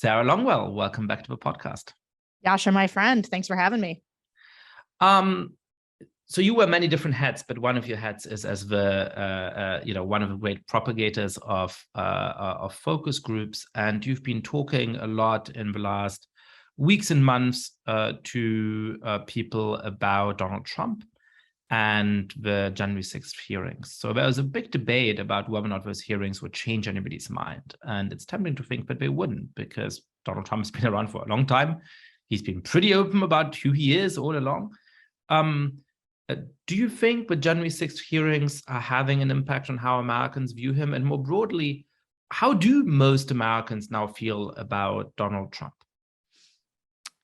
Sarah Longwell, welcome back to the podcast. Yascha, my friend, thanks for having me. So you wear many different hats, but one of your hats is as the one of the great propagators of focus groups, and you've been talking a lot in the last weeks and months to people about Donald Trump and the January 6th hearings. So there was a big debate about whether or not those hearings would change anybody's mind, and it's tempting to think that they wouldn't, because Donald Trump has been around for a long time. He's been pretty open about who he is all along. Do you think the January 6th hearings are having an impact on how Americans view him? And more broadly, how do most Americans now feel about Donald Trump?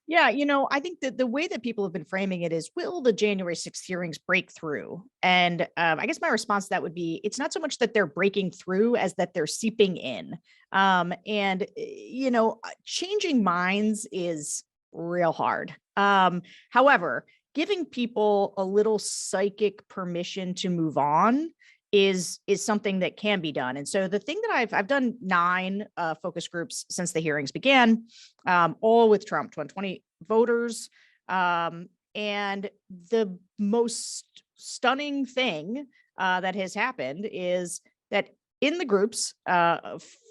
Yeah, I think that the way that people have been framing it is, will the January 6th hearings break through? And I guess my response to that would be, it's not so much that they're breaking through as that they're seeping in. Changing minds is real hard. However, giving people a little psychic permission to move on is something that can be done. And so the thing that I've done 9 focus groups since the hearings began, all with Trump, 2020 voters. And the most stunning thing that has happened is that in the groups,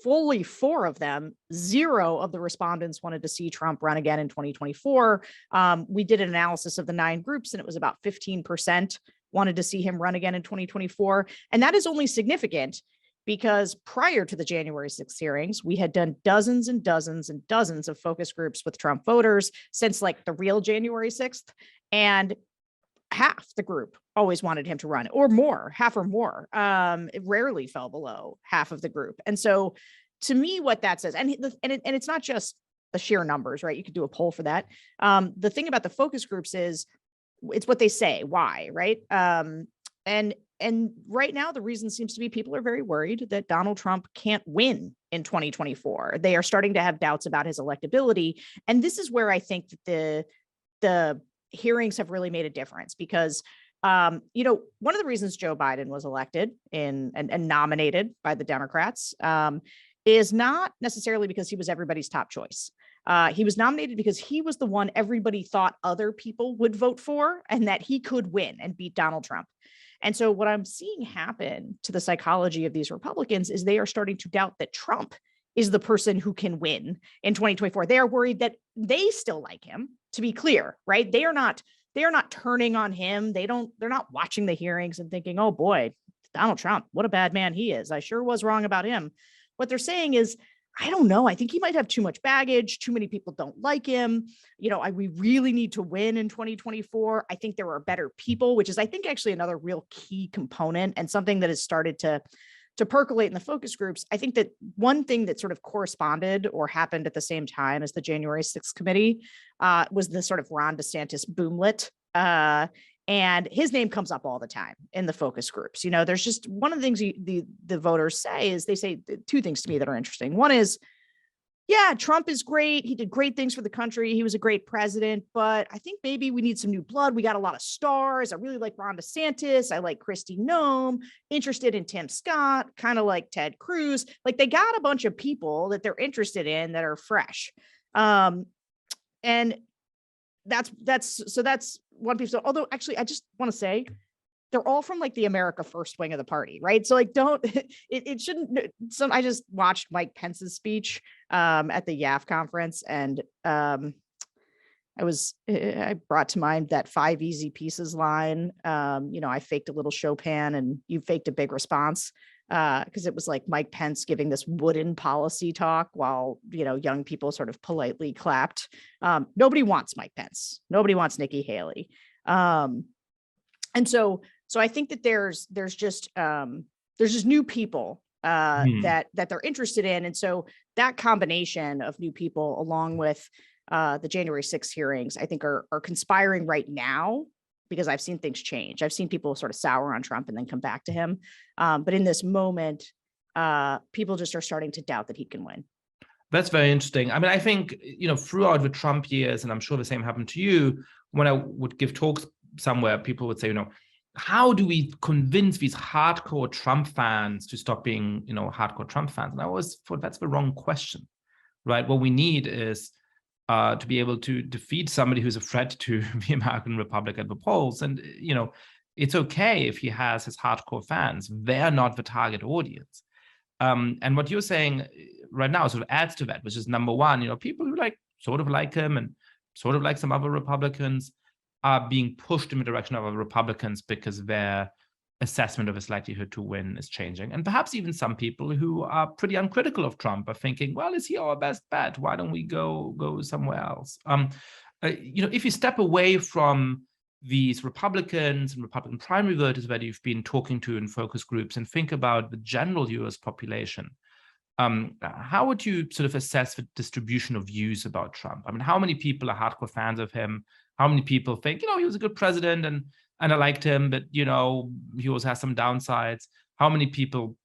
fully 4 of them, 0 of the respondents wanted to see Trump run again in 2024. We did an analysis of the 9 groups, and it was about 15% wanted to see him run again in 2024. And that is only significant because prior to the January 6th hearings, we had done dozens and dozens and dozens of focus groups with Trump voters since like the real January 6th. And half the group always wanted him to run, or more, half or more. It rarely fell below half of the group. And so to me, what that says, and it's not just the sheer numbers, right? You could do a poll for that. The thing about the focus groups is it's what they say, why, right? And right now, the reason seems to be people are very worried that Donald Trump can't win in 2024. They are starting to have doubts about his electability. And this is where I think that the hearings have really made a difference, because one of the reasons Joe Biden was elected and nominated by the Democrats is not necessarily because he was everybody's top choice. He was nominated because he was the one everybody thought other people would vote for, and that he could win and beat Donald Trump. And so what I'm seeing happen to the psychology of these Republicans is they are starting to doubt that Trump is the person who can win in 2024. They are worried that they still like him, to be clear, right? They are not turning on him. They're not watching the hearings and thinking, oh boy, Donald Trump, what a bad man he is. I sure was wrong about him. What they're saying is, I don't know. I think he might have too much baggage. Too many people don't like him. We really need to win in 2024. I think there are better people, which is, I think, actually another real key component and something that has started to percolate in the focus groups. I think that one thing that sort of corresponded or happened at the same time as the January 6th committee was the sort of Ron Desantis boomlet. And his name comes up all the time in the focus groups. There's just one of the things the voters say is, they say 2 things to me that are interesting. One is, yeah, Trump is great. He did great things for the country. He was a great president, but I think maybe we need some new blood. We got a lot of stars. I really like Ron DeSantis. I like Kristi Noem, interested in Tim Scott, kind of like Ted Cruz. Like, they got a bunch of people that they're interested in that are fresh. And that's one piece. So, although actually, I just want to say they're all from like the America First wing of the party, right? So like, it shouldn't. So I just watched Mike Pence's speech at the YAF conference, and I brought to mind that 5 easy pieces line. I faked a little Chopin and you faked a big response. Because it was like Mike Pence giving this wooden policy talk while, young people sort of politely clapped. Nobody wants Mike Pence. Nobody wants Nikki Haley. And so I think that there's just new people that they're interested in. And so that combination of new people, along with the January 6th hearings, I think are conspiring right now, because I've seen things change. I've seen people sort of sour on Trump and then come back to him. But in this moment, people just are starting to doubt that he can win. That's very interesting. I mean, I think, throughout the Trump years, and I'm sure the same happened to you, when I would give talks somewhere, people would say, how do we convince these hardcore Trump fans to stop being, hardcore Trump fans? And I always thought that's the wrong question. right? What we need is to be able to defeat somebody who's a threat to the American Republic at the polls. And, it's okay if he has his hardcore fans. They're not the target audience. And what you're saying right now sort of adds to that, which is number one, people who sort of like him and sort of like some other Republicans are being pushed in the direction of other Republicans because their assessment of his likelihood to win is changing. And perhaps even some people who are pretty uncritical of Trump are thinking, well, is he our best bet? Why don't we go somewhere else? If you step away from these Republicans and Republican primary voters that you've been talking to in focus groups and think about the general US population, how would you sort of assess the distribution of views about Trump? I mean, how many people are hardcore fans of him? How many people think, he was a good president and I liked him, but, he also has some downsides? How many people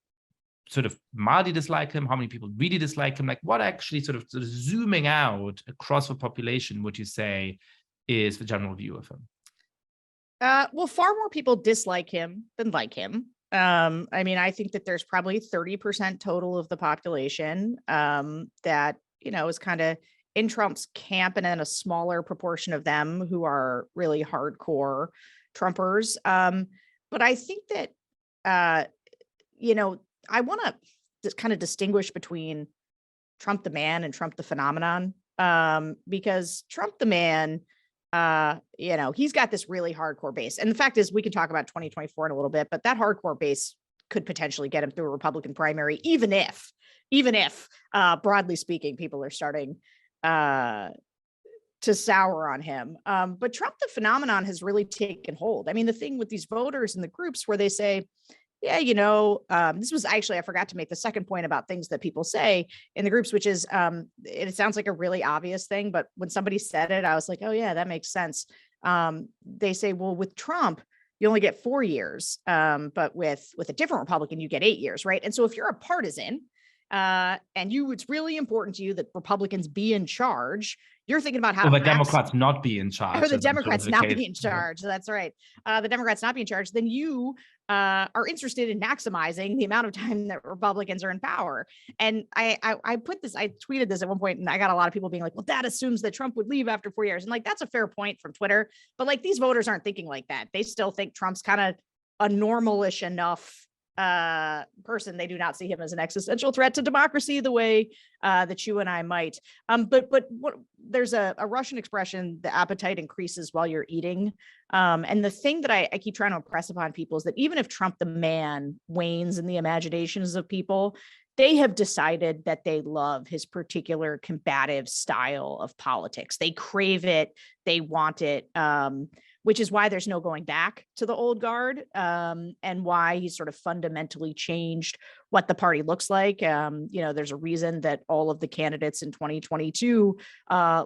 sort of mildly dislike him? How many people really dislike him? Like, what actually sort of zooming out across the population would you say is the general view of him? Well, far more people dislike him than like him. I mean, I think that there's probably 30% total of the population that, is kind of in Trump's camp, and then a smaller proportion of them who are really hardcore Trumpers. But I think that, I want to kind of distinguish between Trump the man and Trump the phenomenon, because Trump the man, he's got this really hardcore base. And the fact is, we can talk about 2024 in a little bit, but that hardcore base could potentially get him through a Republican primary, even if, broadly speaking, people are starting to sour on him. But Trump, the phenomenon, has really taken hold. I mean, the thing with these voters in the groups where they say, yeah, this was actually, I forgot to make the second point about things that people say in the groups, which is, it sounds like a really obvious thing, but when somebody said it, I was like, oh yeah, that makes sense. They say, well, with Trump, you only get 4 years, but with a different Republican, you get 8 years, right? And so if you're a partisan, and it's really important to you that Republicans be in charge, you're thinking about how the Democrats not be in charge. Or the Democrats not be in charge. That's right. The Democrats not be in charge. Then you are interested in maximizing the amount of time that Republicans are in power. And I tweeted this at one point, and I got a lot of people being like, well, that assumes that Trump would leave after 4 years. And that's a fair point from Twitter. But these voters aren't thinking like that. They still think Trump's kind of a normal-ish enough person. They do not see him as an existential threat to democracy the way that you and I might. But what there's a Russian expression, the appetite increases while you're eating. And the thing that I keep trying to impress upon people is that even if Trump the man wanes in the imaginations of people, they have decided that they love his particular combative style of politics. They crave it. They want it. Which is why there's no going back to the old guard, and why he's sort of fundamentally changed what the party looks like. There's a reason that all of the candidates in 2022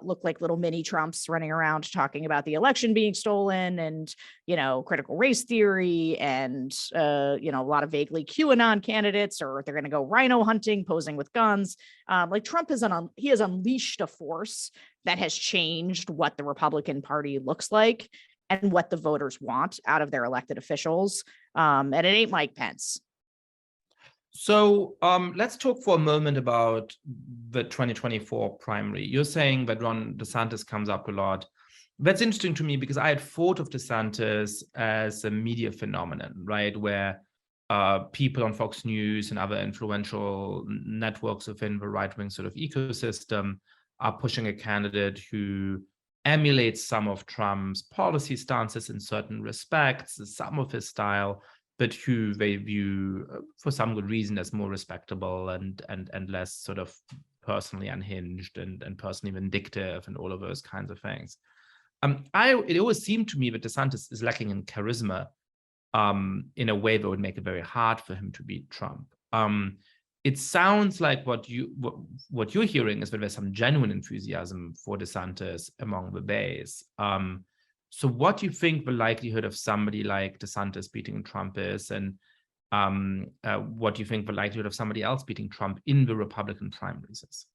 look like little mini Trumps running around talking about the election being stolen and, critical race theory and, a lot of vaguely QAnon candidates, or they're going to go rhino hunting, posing with guns. Trump has unleashed a force that has changed what the Republican Party looks like and what the voters want out of their elected officials. And it ain't Mike Pence. So let's talk for a moment about the 2024 primary. You're saying that Ron DeSantis comes up a lot. That's interesting to me because I had thought of DeSantis as a media phenomenon, right? Where people on Fox News and other influential networks within the right-wing sort of ecosystem are pushing a candidate who emulates some of Trump's policy stances in certain respects, some of his style, but who they view for some good reason as more respectable and less sort of personally unhinged and personally vindictive and all of those kinds of things. It always seemed to me that DeSantis is lacking in charisma in a way that would make it very hard for him to beat Trump. It sounds like what you're hearing is that there's some genuine enthusiasm for DeSantis among the base. So what do you think the likelihood of somebody like DeSantis beating Trump is, and what do you think the likelihood of somebody else beating Trump in the Republican primaries is?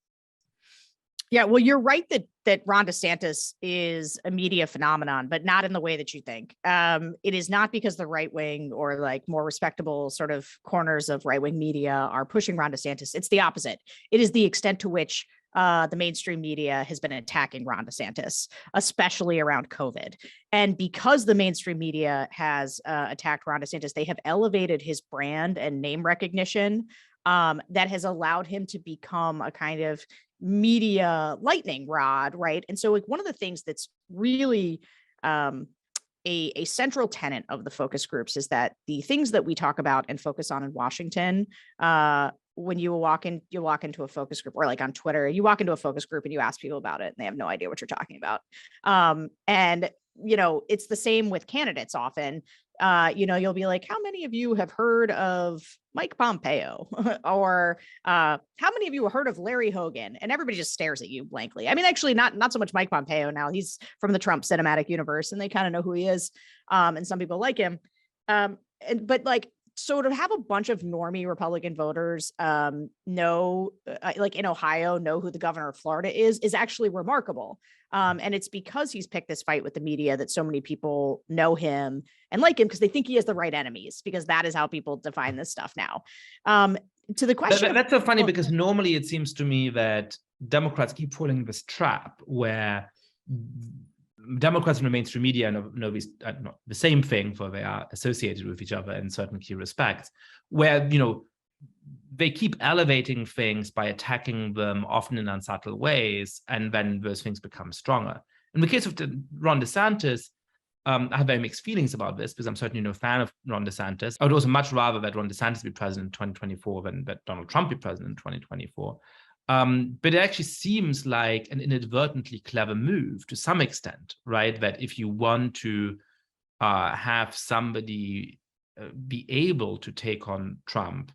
Yeah, well, you're right that Ron DeSantis is a media phenomenon, but not in the way that you think. It is not because the right wing or more respectable sort of corners of right wing media are pushing Ron DeSantis. It's the opposite. It is the extent to which the mainstream media has been attacking Ron DeSantis, especially around COVID. And because the mainstream media has attacked Ron DeSantis, they have elevated his brand and name recognition that has allowed him to become a kind of media lightning rod, right? And so like one of the things that's really a central tenet of the focus groups is that the things that we talk about and focus on in Washington, when you walk into a focus group, or like on Twitter, you walk into a focus group and you ask people about it and they have no idea what you're talking about. And it's the same with candidates often. You'll be like, how many of you have heard of Mike Pompeo? Or how many of you have heard of Larry Hogan? And everybody just stares at you blankly. I mean, actually not so much Mike Pompeo now. He's from the Trump cinematic universe and they kind of know who he is. And some people like him. But like, so to have a bunch of normie Republican voters know, like in Ohio, know who the governor of Florida is actually remarkable. And it's because he's picked this fight with the media that so many people know him and like him because they think he has the right enemies, because that is how people define this stuff now. To the question. That's so funny because normally it seems to me that Democrats keep falling this trap where Democrats in the mainstream media know the same thing, for they are associated with each other in certain key respects, where they keep elevating things by attacking them, often in unsubtle ways, and then those things become stronger. In the case of Ron DeSantis, I have very mixed feelings about this because I'm certainly no fan of Ron DeSantis. I would also much rather that Ron DeSantis be president in 2024 than that Donald Trump be president in 2024. But it actually seems like an inadvertently clever move to some extent, right? That if you want to have somebody be able to take on Trump,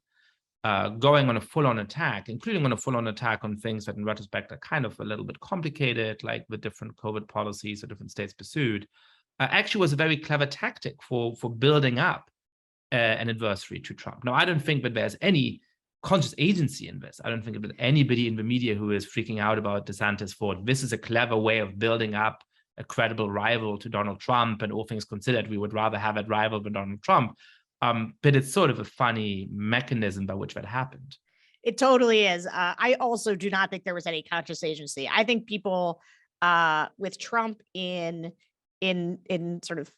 going on a full-on attack, including on a full-on attack on things that in retrospect are kind of a little bit complicated, like the different COVID policies that different states pursued, actually was a very clever tactic for building up an adversary to Trump. Now, I don't think that there's any conscious agency in this. I don't think that anybody in the media who is freaking out about DeSantis thought this is a clever way of building up a credible rival to Donald Trump, and all things considered, we would rather have that rival than Donald Trump. But it's sort of a funny mechanism by which that happened. It totally is. I also do not think there was any conscious agency. I think people with Trump in sort of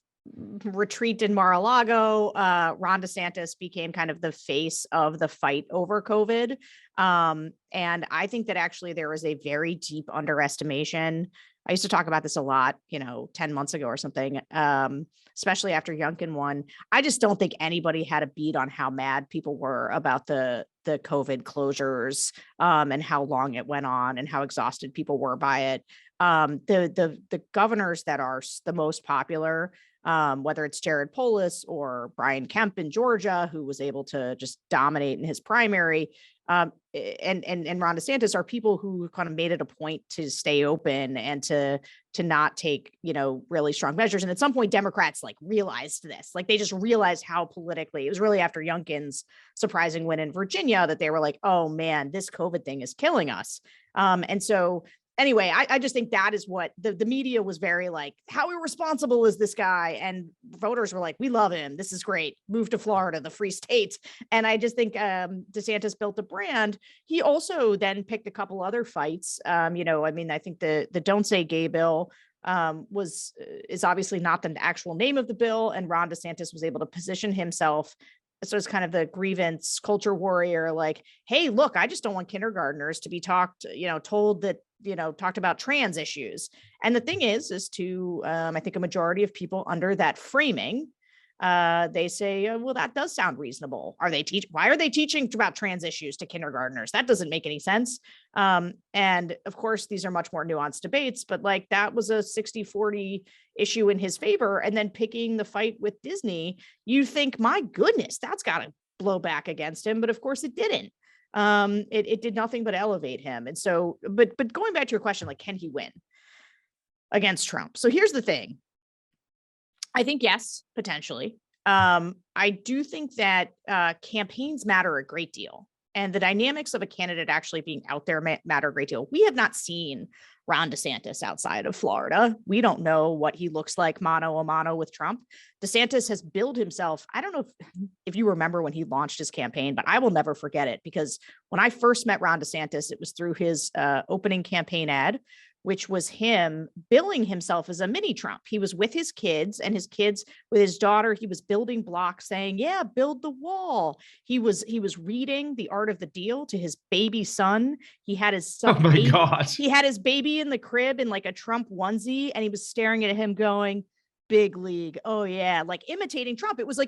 retreat in Mar-a-Lago, Ron DeSantis became kind of the face of the fight over COVID. And I think that actually there was a very deep underestimation. I used to talk about this a lot, 10 months ago or something, especially after Youngkin won. I just don't think anybody had a beat on how mad people were about the COVID closures and how long it went on and how exhausted people were by it. The governors that are the most popular, whether it's Jared Polis or Brian Kemp in Georgia, who was able to just dominate in his primary, and Ron DeSantis, are people who kind of made it a point to stay open and to not take, really strong measures. And at some point, Democrats realized this, they just realized how politically, it was really after Youngkin's surprising win in Virginia that they were like, oh man, this COVID thing is killing us. And so anyway, I just think that is what the media was very how irresponsible is this guy? And voters were like, we love him. This is great. Move to Florida, the free state. And I just think DeSantis built a brand. He also then picked a couple other fights. I think the Don't Say Gay bill is obviously not the actual name of the bill. And Ron DeSantis was able to position himself. So it's kind of the grievance culture warrior, hey, look, I just don't want kindergartners to be told that, talked about trans issues. And the thing is to, I think a majority of people under that framing, they say, well, that does sound reasonable. Why are they teaching about trans issues to kindergartners? That doesn't make any sense. And of course, these are much more nuanced debates, but that was a 60-40 issue in his favor. And then picking the fight with Disney, you think, my goodness, that's got to blow back against him. But of course it didn't. It did nothing but elevate him. And so, but going back to your question, can he win against Trump? So here's the thing. I think yes, potentially. I do think that campaigns matter a great deal. And the dynamics of a candidate actually being out there matter a great deal. We have not seen Ron Desantis outside of Florida. We don't know what he looks like mano a mano with Trump. DeSantis has billed himself. I don't know if you remember when he launched his campaign, but I will never forget it, because when I first met Ron DeSantis, it was through his opening campaign ad, which was him billing himself as a mini Trump. He was with his kids, and his kids with his daughter. He was building blocks saying, yeah, build the wall. He was reading The Art of the Deal to his baby son. He had his son. Oh my God. He had his baby in the crib in like a Trump onesie, and he was staring at him going, big league. Oh yeah. Like imitating Trump. It was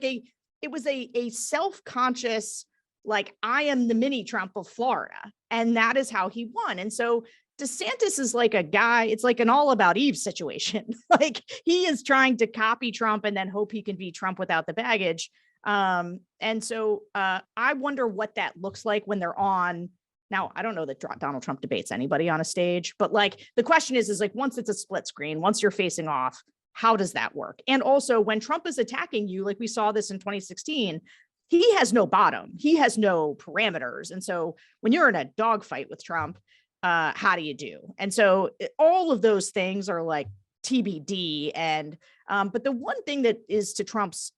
a self-conscious, like, I am the mini Trump of Florida. And that is how he won. And so DeSantis is like a guy, it's like an All About Eve situation. Like, he is trying to copy Trump and then hope he can be Trump without the baggage. And so I wonder what that looks like when they're on. Now, I don't know that Donald Trump debates anybody on a stage, but like the question is like, once it's a split screen, once you're facing off, how does that work? And also when Trump is attacking you, like we saw this in 2016, he has no bottom, he has no parameters. And so when you're in a dogfight with Trump, how do you do? And so all of those things are like TBD. And but the one thing that is to Trump's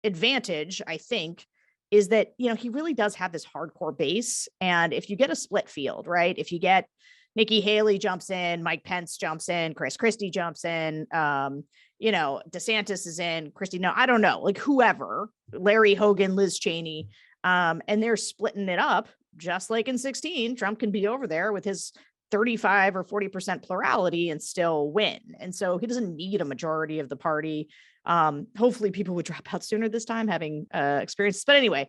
advantage, I think, is that, you know, he really does have this hardcore base. And if you get a split field, right? If you get Nikki Haley jumps in, Mike Pence jumps in, Chris Christie jumps in, you know, DeSantis is in, Christie, no, I don't know, like whoever, Larry Hogan, Liz Cheney, and they're splitting it up. Just like in 16, Trump can be over there with his 35 or 40% plurality and still win. And so he doesn't need a majority of the party. Hopefully people would drop out sooner this time, having experience. But anyway,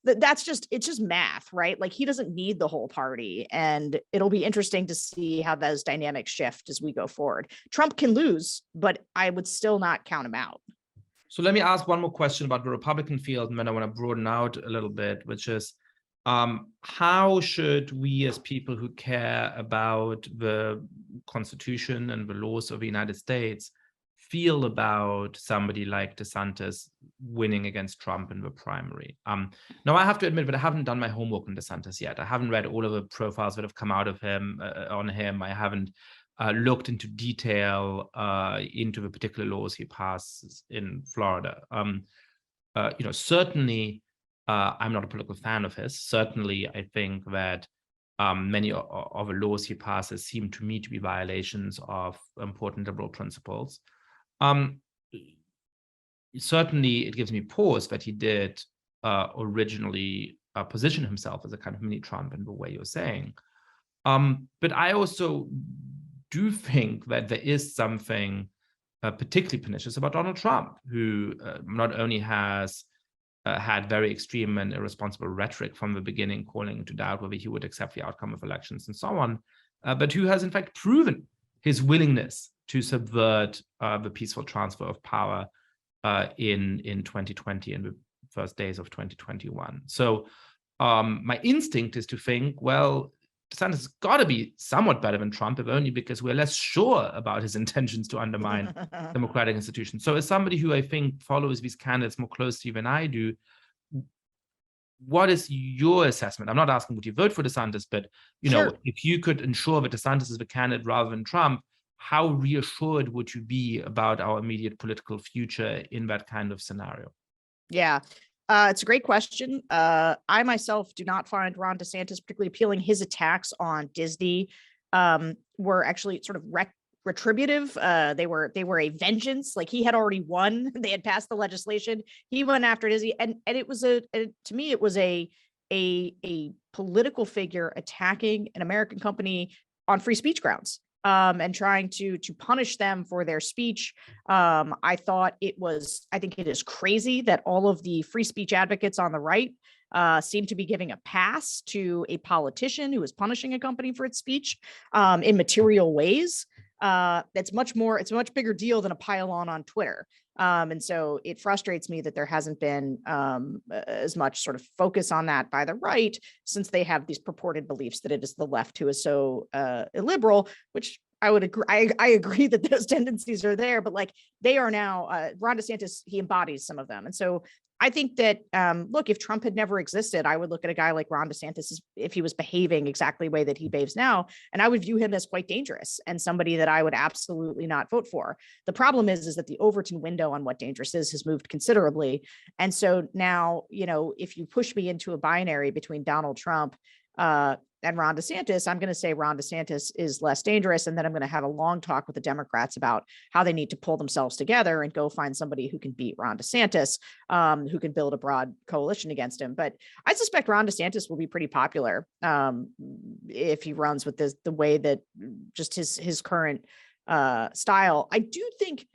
it's just math, right? Like, he doesn't need the whole party. And it'll be interesting to see how those dynamics shift as we go forward. Trump can lose, but I would still not count him out. So let me ask one more question about the Republican field, and then I want to broaden out a little bit, which is, how should we as people who care about the Constitution and the laws of the United States feel about somebody like DeSantis winning against Trump in the primary? Now, I have to admit that I haven't done my homework on DeSantis yet. I haven't read all of the profiles that have come out of him on him. I haven't looked into detail into the particular laws he passes in Florida. You know, certainly, I'm not a political fan of his. Certainly, I think that many of the laws he passes seem to me to be violations of important liberal principles. Certainly, it gives me pause that he did originally position himself as a kind of mini Trump in the way you're saying. But I also do think that there is something particularly pernicious about Donald Trump, who not only has had very extreme and irresponsible rhetoric from the beginning, calling into doubt whether he would accept the outcome of elections and so on, but who has in fact proven his willingness to subvert the peaceful transfer of power in 2020 and the first days of 2021. So my instinct is to think, well, DeSantis has got to be somewhat better than Trump, if only because we're less sure about his intentions to undermine democratic institutions. So as somebody who I think follows these candidates more closely than I do, what is your assessment? I'm not asking would you vote for DeSantis, but you know, if you could ensure that DeSantis is the candidate rather than Trump, how reassured would you be about our immediate political future in that kind of scenario? Yeah. It's a great question. I myself do not find Ron DeSantis particularly appealing. His attacks on Disney were actually sort of retributive. They were a vengeance. Like, he had already won. They had passed the legislation. He went after Disney, and it was to me it was a political figure attacking an American company on free speech grounds. And trying to punish them for their speech. I think it is crazy that all of the free speech advocates on the right seem to be giving a pass to a politician who is punishing a company for its speech in material ways. It's a much bigger deal than a pile on Twitter. And so it frustrates me that there hasn't been as much sort of focus on that by the right, since they have these purported beliefs that it is the left who is so illiberal, which I would agree. I agree that those tendencies are there, but like, they are now, Ron DeSantis, he embodies some of them. And so I think that, look, if Trump had never existed, I would look at a guy like Ron DeSantis if he was behaving exactly the way that he behaves now, and I would view him as quite dangerous and somebody that I would absolutely not vote for. The problem is that the Overton window on what dangerous is has moved considerably. And so now, if you push me into a binary between Donald Trump and Ron DeSantis, I'm going to say Ron DeSantis is less dangerous. And then I'm going to have a long talk with the Democrats about how they need to pull themselves together and go find somebody who can beat Ron DeSantis, who can build a broad coalition against him. But I suspect Ron DeSantis will be pretty popular if he runs with the way that just his current style. I do think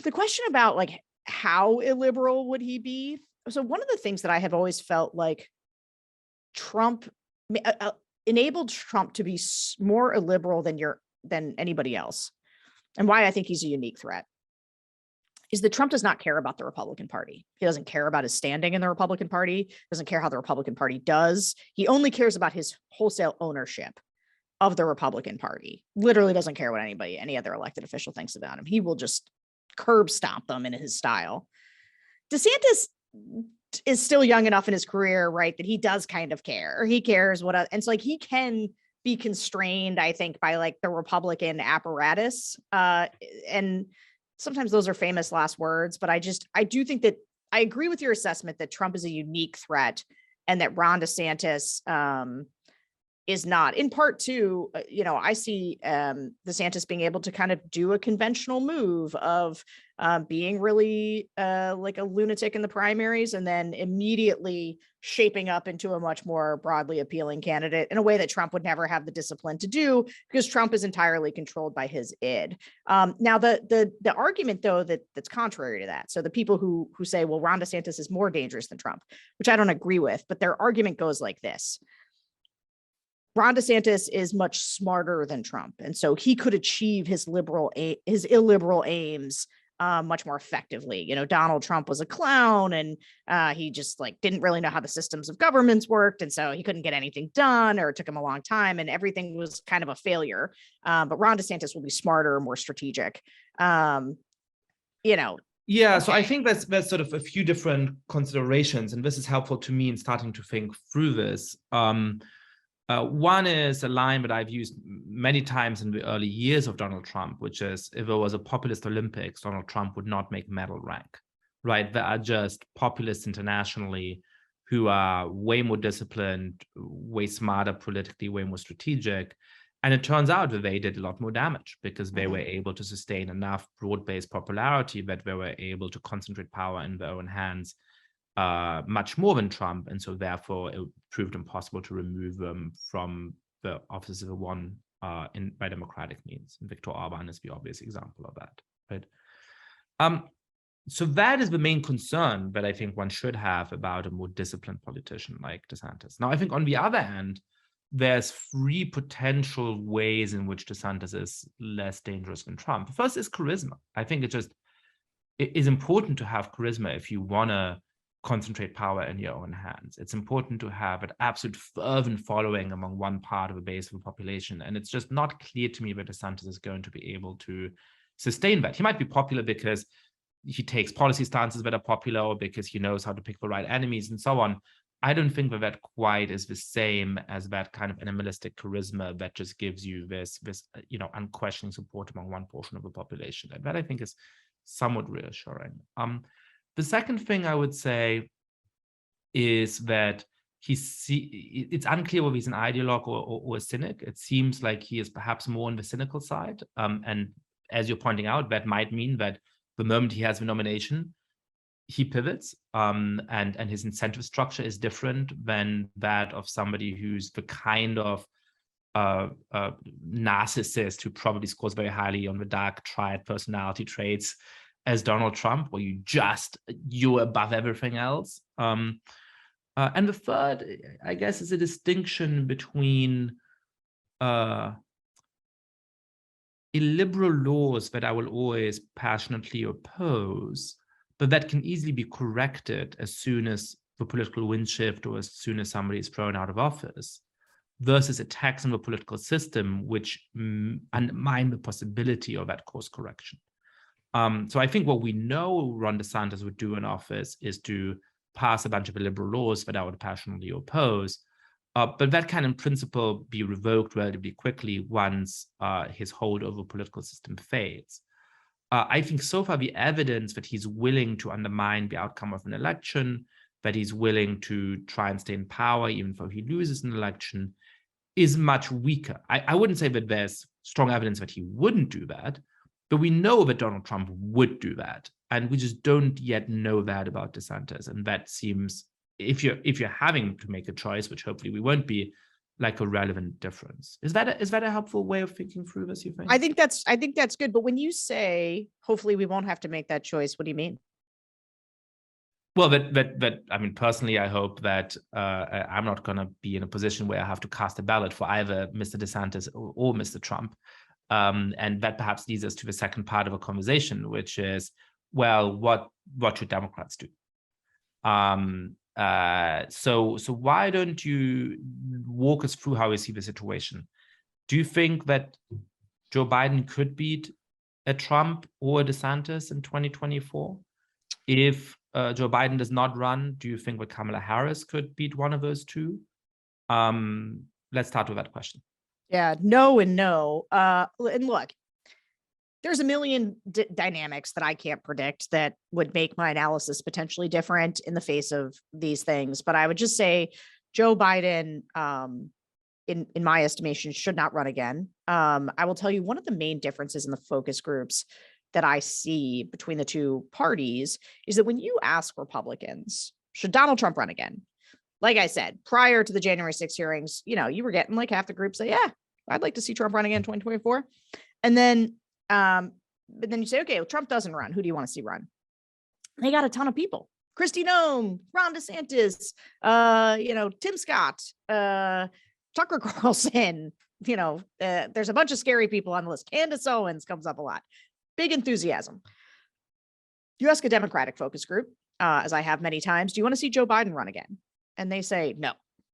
the question about like how illiberal would he be? So one of the things that I have always felt like Trump enabled Trump to be more illiberal than anybody else, and why I think he's a unique threat, is that Trump does not care about the Republican Party. He doesn't care about his standing in the Republican Party, doesn't care how the Republican Party does. He only cares about his wholesale ownership of the Republican Party. Literally doesn't care what any other elected official thinks about him. He will just curb stomp them in his style. DeSantis is still young enough in his career, right, that he does kind of care. He cares and so like he can be constrained, I think, by like the Republican apparatus. And sometimes those are famous last words, but I do think that I agree with your assessment that Trump is a unique threat and that Ron DeSantis is not. In part too, I see DeSantis being able to kind of do a conventional move of being really like a lunatic in the primaries and then immediately shaping up into a much more broadly appealing candidate in a way that Trump would never have the discipline to do, because Trump is entirely controlled by his id. Now, the argument, though, that's contrary to that, so the people who say, well, Ron DeSantis is more dangerous than Trump, which I don't agree with, but their argument goes like this. Ron DeSantis is much smarter than Trump, and so he could achieve his illiberal aims much more effectively. Donald Trump was a clown, and he just like didn't really know how the systems of governments worked, and so he couldn't get anything done, or it took him a long time, and everything was kind of a failure. But Ron DeSantis will be smarter, more strategic. Yeah, so I think that's sort of a few different considerations, and this is helpful to me in starting to think through this. One is a line that I've used many times in the early years of Donald Trump, which is, if there was a populist Olympics, Donald Trump would not make medal rank, right? There are just populists internationally who are way more disciplined, way smarter politically, way more strategic. And it turns out that they did a lot more damage because they were able to sustain enough broad-based popularity that they were able to concentrate power in their own hands much more than Trump, and so therefore it proved impossible to remove them from the office of the one by democratic means. And Viktor Orban is the obvious example of that, right? So that is the main concern that I think one should have about a more disciplined politician like DeSantis. Now, I think on the other hand, there's three potential ways in which DeSantis is less dangerous than Trump. The first is charisma. I think it is important to have charisma if you want to concentrate power in your own hands. It's important to have an absolute fervent following among one part of the base of the population. And it's just not clear to me that DeSantis is going to be able to sustain that. He might be popular because he takes policy stances that are popular, or because he knows how to pick the right enemies and so on. I don't think that quite is the same as that kind of animalistic charisma that just gives you this unquestioning support among one portion of the population. And that I think is somewhat reassuring. The second thing I would say is that it's unclear whether he's an ideologue or a cynic. It seems like he is perhaps more on the cynical side. And as you're pointing out, that might mean that the moment he has the nomination, he pivots, and his incentive structure is different than that of somebody who's the kind of narcissist who probably scores very highly on the dark triad personality traits as Donald Trump, where you're above everything else. And the third, I guess, is a distinction between illiberal laws that I will always passionately oppose, but that can easily be corrected as soon as the political wind shift or as soon as somebody is thrown out of office, versus attacks on the political system which undermine the possibility of that course correction. So I think what we know Ron DeSantis would do in office is to pass a bunch of liberal laws that I would passionately oppose, but that can in principle be revoked relatively quickly once his hold over the political system fades. I think so far the evidence that he's willing to undermine the outcome of an election, that he's willing to try and stay in power even though he loses an election, is much weaker. I wouldn't say that there's strong evidence that he wouldn't do that, but we know that Donald Trump would do that. And we just don't yet know that about DeSantis. And that seems, if you're having to make a choice, which hopefully we won't be, like a relevant difference. Is that a helpful way of thinking through this, you think? I think that's good. But when you say, hopefully we won't have to make that choice, what do you mean? Well, that I mean, personally, I hope that I'm not going to be in a position where I have to cast a ballot for either Mr. DeSantis or Mr. Trump. And that perhaps leads us to the second part of a conversation, which is, well, what should Democrats do? So why don't you walk us through how you see the situation? Do you think that Joe Biden could beat a Trump or a DeSantis in 2024? If Joe Biden does not run, do you think that Kamala Harris could beat one of those two? Let's start with that question. Yeah, no and no. And look, there's a million dynamics that I can't predict that would make my analysis potentially different in the face of these things. But I would just say Joe Biden, in my estimation, should not run again. I will tell you one of the main differences in the focus groups that I see between the two parties is that when you ask Republicans, should Donald Trump run again? Like I said, prior to the January 6th hearings, you were getting like half the group say, yeah, I'd like to see Trump run again in 2024. And then, but then you say, okay, well, Trump doesn't run. Who do you want to see run? They got a ton of people. Kristi Noem, Ron DeSantis, Tim Scott, Tucker Carlson, there's a bunch of scary people on the list. Candace Owens comes up a lot. Big enthusiasm. You ask a Democratic focus group, as I have many times, do you want to see Joe Biden run again? And they say, no,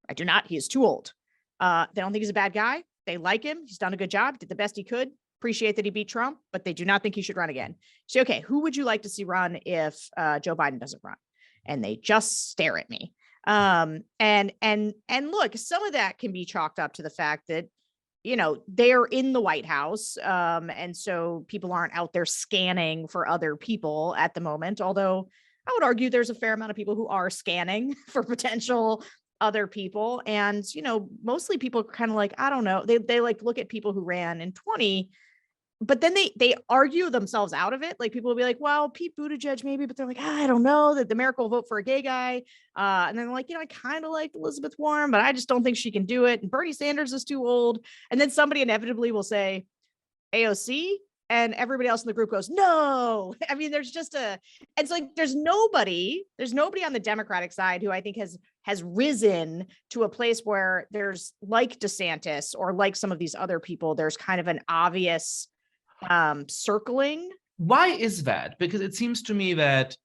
I do not. He is too old. They don't think he's a bad guy. They like him. He's done a good job, did the best he could. Appreciate that he beat Trump, but they do not think he should run again. So, okay, who would you like to see run if Joe Biden doesn't run? And they just stare at me. And look, some of that can be chalked up to the fact that, they're in the White House. And so people aren't out there scanning for other people at the moment, although I would argue there's a fair amount of people who are scanning for potential other people. And, mostly people are kind of like, I don't know, they like look at people who ran in 20, but then they argue themselves out of it. Like people will be like, well, Pete Buttigieg maybe, but they're like, I don't know that America will vote for a gay guy. And then like, I kind of like Elizabeth Warren, but I just don't think she can do it. And Bernie Sanders is too old. And then somebody inevitably will say AOC, and everybody else in the group goes, no. I mean, there's just it's like, there's nobody on the Democratic side who I think has risen to a place where there's like DeSantis or like some of these other people, there's kind of an obvious circling. Why is that? Because it seems to me that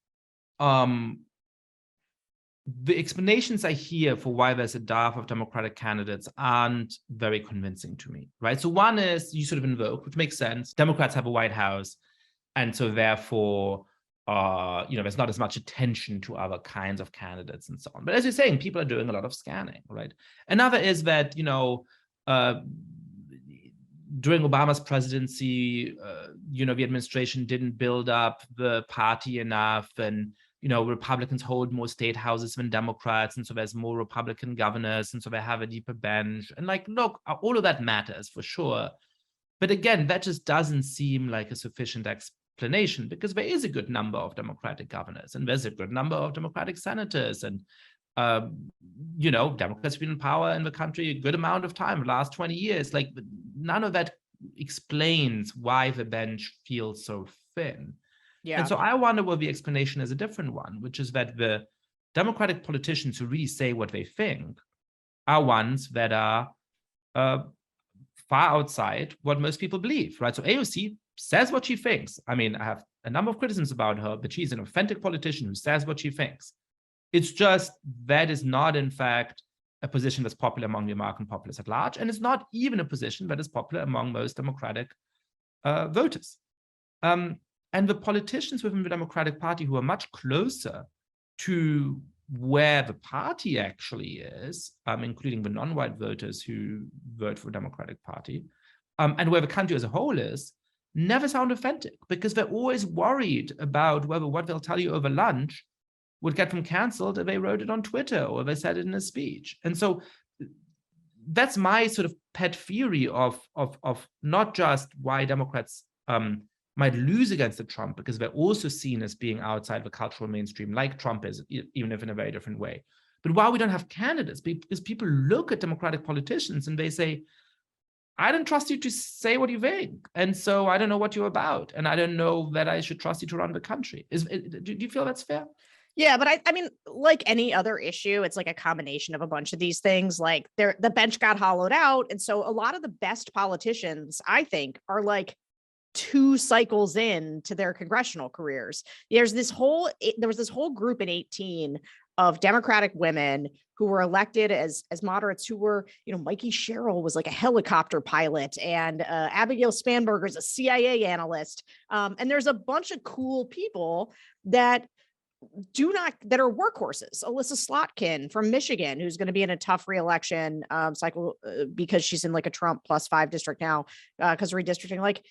the explanations I hear for why there's a dearth of Democratic candidates aren't very convincing to me, right? So one is you sort of invoke, which makes sense. Democrats have a White House, and so therefore, there's not as much attention to other kinds of candidates and so on. But as you're saying, people are doing a lot of scanning, right? Another is that, during Obama's presidency, the administration didn't build up the party enough, and Republicans hold more state houses than Democrats, and so there's more Republican governors, and so they have a deeper bench. And like, look, all of that matters for sure. But again, that just doesn't seem like a sufficient explanation, because there is a good number of Democratic governors, and there's a good number of Democratic senators, and Democrats have been in power in the country a good amount of time, the last 20 years. Like, none of that explains why the bench feels so thin. Yeah. And so I wonder whether the explanation is a different one, which is that the Democratic politicians who really say what they think are ones that are far outside what most people believe, right? So AOC says what she thinks. I mean, I have a number of criticisms about her, but she's an authentic politician who says what she thinks. It's just that is not, in fact, a position that's popular among the American populace at large, and it's not even a position that is popular among most Democratic voters. And the politicians within the Democratic Party who are much closer to where the party actually is, including the non-white voters who vote for the Democratic Party, and where the country as a whole is, never sound authentic because they're always worried about whether what they'll tell you over lunch would get them canceled if they wrote it on Twitter or they said it in a speech. And so that's my sort of pet theory of not just why Democrats might lose against the Trump, because they're also seen as being outside the cultural mainstream, like Trump is, even if in a very different way. But why we don't have candidates, because people look at Democratic politicians and they say, I don't trust you to say what you think. And so I don't know what you're about. And I don't know that I should trust you to run the country. Do you feel that's fair? Yeah, but I mean, like any other issue, it's like a combination of a bunch of these things. Like the bench got hollowed out. And so a lot of the best politicians, I think, are like 2 cycles in to their congressional careers. There was this whole group in 2018 of Democratic women who were elected as moderates, who were, Mikey Sherrill was like a helicopter pilot, and Abigail Spanberger is a CIA analyst. And there's a bunch of cool people that are workhorses. Alyssa Slotkin from Michigan, who's going to be in a tough reelection cycle because she's in like a Trump +5 district now because redistricting. Like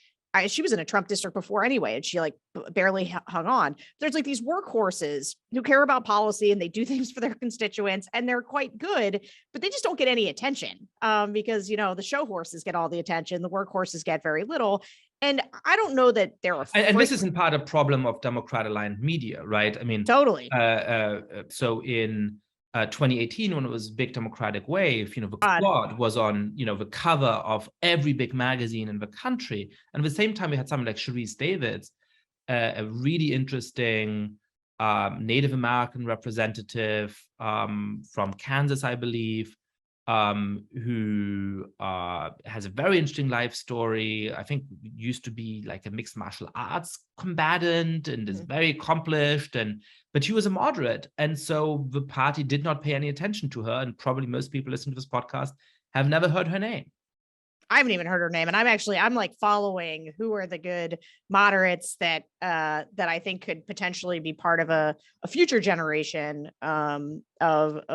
she was in a Trump district before anyway, and she like barely hung on. There's like these workhorses who care about policy and they do things for their constituents and they're quite good, but they just don't get any attention because, the show horses get all the attention. The workhorses get very little. And I don't know that they're afraid. And this isn't part of problem of Democrat-aligned media, right? I mean, totally. So in 2018, when it was big Democratic wave, the Quad was on, the cover of every big magazine in the country. And at the same time, we had someone like Sharice Davids, a really interesting Native American representative from Kansas, I believe, who has a very interesting life story. I think used to be like a mixed martial arts combatant and is very accomplished, but she was a moderate. And so the party did not pay any attention to her. And probably most people listening to this podcast have never heard her name. I haven't even heard her name. And I'm like following who are the good moderates that I think could potentially be part of a future generation of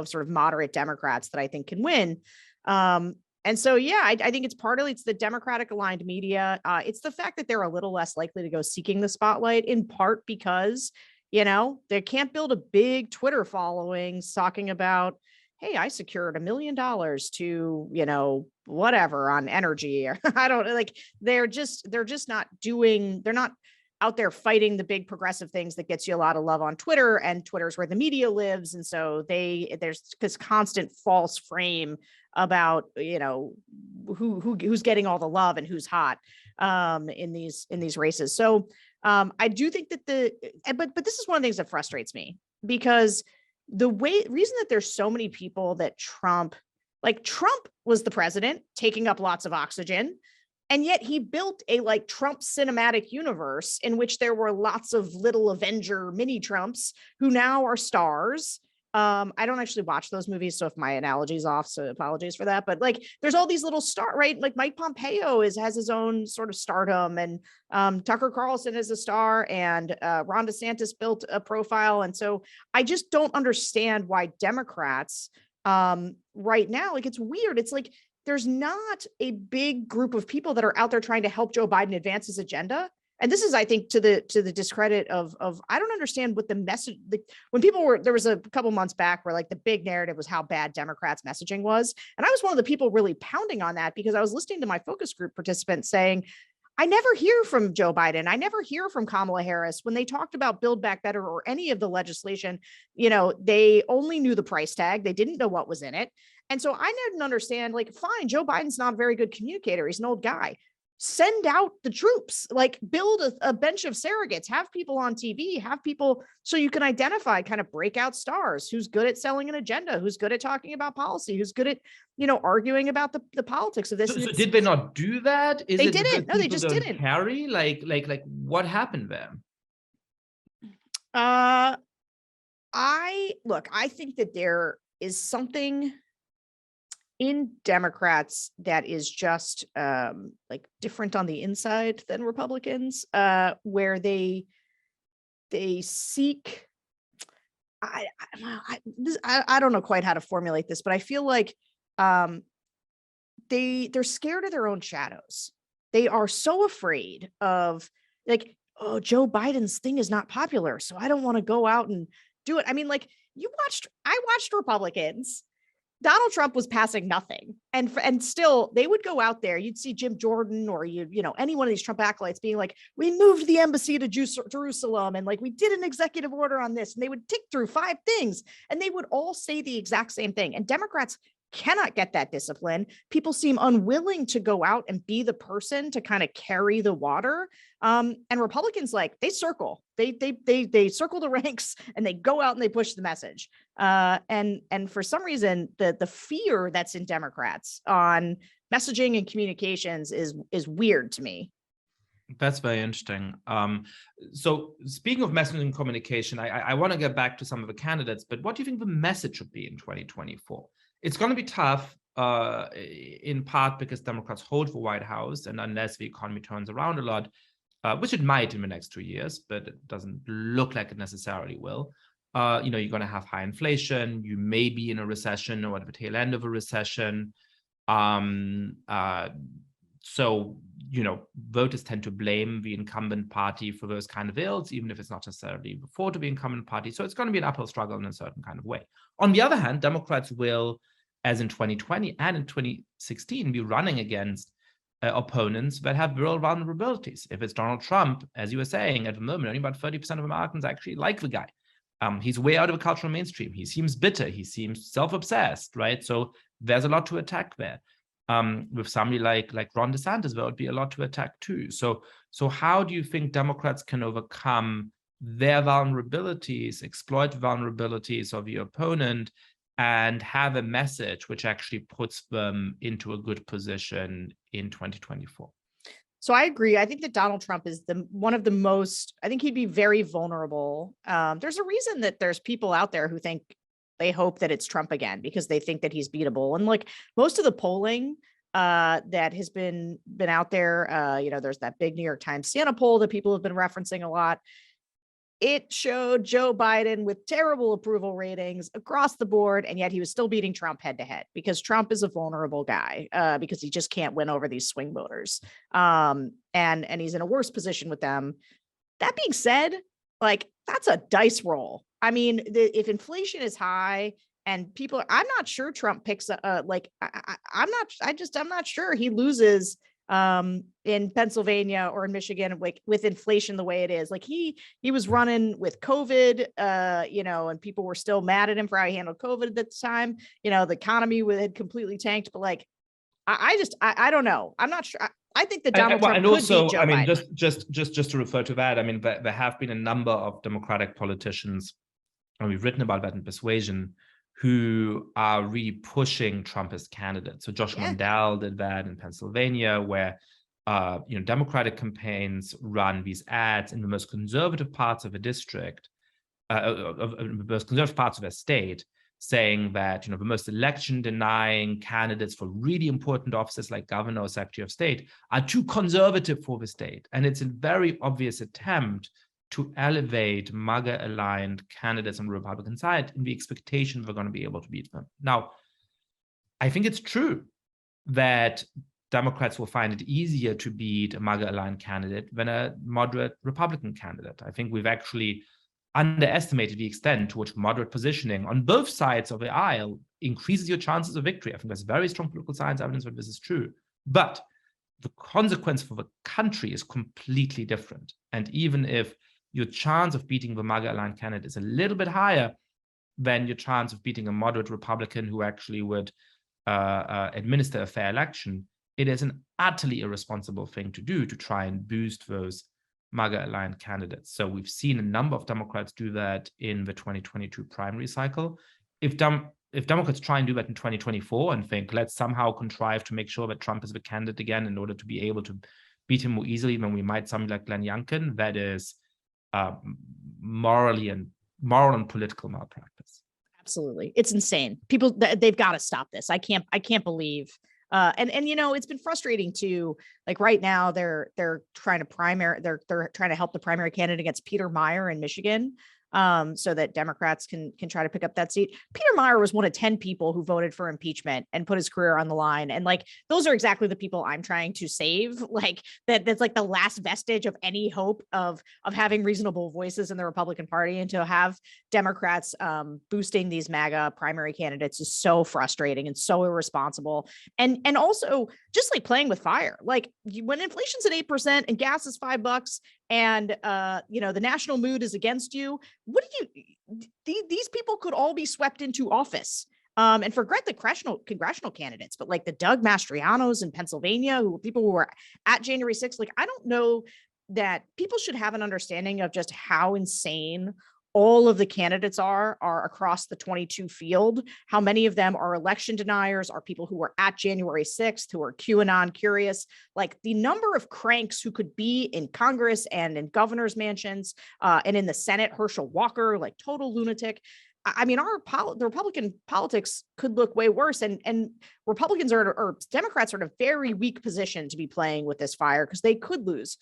sort of moderate Democrats that I think can win. And so, yeah, I think it's the Democratic aligned media. It's the fact that they're a little less likely to go seeking the spotlight, in part because, they can't build a big Twitter following talking about, hey, I secured $1 million to, whatever on energy, or I don't like, they're just not they're not out there fighting the big progressive things that gets you a lot of love on Twitter, and Twitter's where the media lives. And so there's this constant false frame about, who's getting all the love and who's hot in these races. So I do think that but this is one of the things that frustrates me, because the reason that there's so many people that Trump was the president taking up lots of oxygen, and yet he built a like Trump cinematic universe in which there were lots of little Avenger mini Trumps who now are stars. I don't actually watch those movies, so if my analogy is off, so apologies for that. But like, there's all these little right? Like Mike Pompeo has his own sort of stardom, and Tucker Carlson is a star, and Ron DeSantis built a profile. And so I just don't understand why Democrats right now, like, it's weird. It's like there's not a big group of people that are out there trying to help Joe Biden advance his agenda. And this is, I think, to the discredit of I don't understand what the message, when there was a couple months back where like the big narrative was how bad Democrats' messaging was. And I was one of the people really pounding on that, because I was listening to my focus group participants saying, I never hear from Joe Biden. I never hear from Kamala Harris when they talked about Build Back Better or any of the legislation. They only knew the price tag. They didn't know what was in it. And so I didn't understand, like, fine, Joe Biden's not a very good communicator. He's an old guy. Send out the troops, like build a bench of surrogates, have people on TV, have people so you can identify kind of breakout stars, who's good at selling an agenda, who's good at talking about policy, who's good at, arguing about the politics of this. So did they not do that? They didn't. No, they just didn't. Carry like what happened there? I think that there is something. in Democrats that is just like different on the inside than Republicans, where they seek. I don't know quite how to formulate this, but I feel like they're scared of their own shadows. They are so afraid of, like, oh, Joe Biden's thing is not popular, so I don't want to go out and do it. I mean, like, I watched Republicans. Donald Trump was passing nothing. And still they would go out there. You'd see Jim Jordan or any one of these Trump acolytes being like, we moved the embassy to Jerusalem and like we did an executive order on this. And they would tick through 5 things and they would all say the exact same thing. And Democrats cannot get that discipline. People seem unwilling to go out and be the person to kind of carry the water. And Republicans, like, they circle, they circle the ranks and they go out and they push the message. And for some reason, the fear that's in Democrats on messaging and communications is weird to me. That's very interesting. So speaking of messaging and communication, I want to get back to some of the candidates, but what do you think the message should be in 2024? It's going to be tough, in part because Democrats hold the White House, and unless the economy turns around a lot, which it might in the next 2 years, but it doesn't look like it necessarily will. You're going to have high inflation. You may be in a recession or at the tail end of a recession. So, voters tend to blame the incumbent party for those kind of ills, even if it's not necessarily the fault of the incumbent party. So it's going to be an uphill struggle in a certain kind of way. On the other hand, Democrats will, as in 2020 and in 2016, be running against opponents that have real vulnerabilities. If it's Donald Trump, as you were saying, at the moment, only about 30% of Americans actually like the guy. He's way out of the cultural mainstream. He seems bitter. He seems self-obsessed, right? So there's a lot to attack there. With somebody like Ron Desantis, there would be a lot to attack too. So how do you think Democrats can overcome their vulnerabilities, exploit vulnerabilities of your opponent, and have a message which actually puts them into a good position in 2024? So I agree. I think that Donald Trump is one of the most, I think he'd be very vulnerable. There's a reason that there's people out there who think they hope that it's Trump again because they think that he's beatable. And like most of the polling that has been out there, there's that big New York Times Siena poll that people have been referencing a lot. It showed Joe Biden with terrible approval ratings across the board, and yet he was still beating Trump head to head because Trump is a vulnerable guy because he just can't win over these swing voters. And he's in a worse position with them. That being said, like, that's a dice roll. I mean, if inflation is high and people, I'm not sure Trump picks I'm not sure he loses in Pennsylvania or in Michigan, like with inflation the way it is. Like he was running with COVID, and people were still mad at him for how he handled COVID at the time. The economy had completely tanked, but like, I don't know. I'm not sure. I think that Donald Trump could beat Joe Biden. Just to refer to that, I mean, there have been a number of Democratic politicians, and we've written about that in Persuasion, who are really pushing Trump as candidate. So Josh Mandel did that in Pennsylvania, where Democratic campaigns run these ads in the most conservative parts of a district, of the most conservative parts of a state, saying that the most election-denying candidates for really important offices like governor or secretary of state are too conservative for the state. And it's a very obvious attempt to elevate MAGA-aligned candidates on the Republican side in the expectation we're going to be able to beat them. Now, I think it's true that Democrats will find it easier to beat a MAGA-aligned candidate than a moderate Republican candidate. I think we've actually underestimated the extent to which moderate positioning on both sides of the aisle increases your chances of victory. I think there's very strong political science evidence that this is true. But the consequence for the country is completely different. And even if your chance of beating the MAGA-aligned candidate is a little bit higher than your chance of beating a moderate Republican who actually would administer a fair election, it is an utterly irresponsible thing to do to try and boost those MAGA-aligned candidates. So we've seen a number of Democrats do that in the 2022 primary cycle. If Democrats try and do that in 2024 and think, let's somehow contrive to make sure that Trump is the candidate again in order to be able to beat him more easily than we might somebody like Glenn Youngkin, that is moral and political malpractice. Absolutely. It's insane. People, they've got to stop this. I can't believe. And it's been frustrating too. Like right now they're trying to help the primary candidate against Peter Meyer in Michigan. So that Democrats can try to pick up that seat. Peter Meyer was one of 10 people who voted for impeachment and put his career on the line. And like, those are exactly the people I'm trying to save. Like that's like the last vestige of any hope of having reasonable voices in the Republican Party. And to have Democrats boosting these MAGA primary candidates is so frustrating and so irresponsible. And also just like playing with fire. Like when inflation's at 8% and gas is $5 and the national mood is against you, these people could all be swept into office. And forget the congressional candidates, but like the Doug Mastrianos in Pennsylvania, people who were at January 6th, like I don't know that people should have an understanding of just how insane all of the candidates are across the 22 field, how many of them are election deniers, are people who were at January 6th, who are QAnon curious, like the number of cranks who could be in Congress and in governor's mansions and in the Senate, Herschel Walker, like total lunatic. I mean, the Republican politics could look way worse, and Republicans or Democrats are in a very weak position to be playing with this fire because they could lose.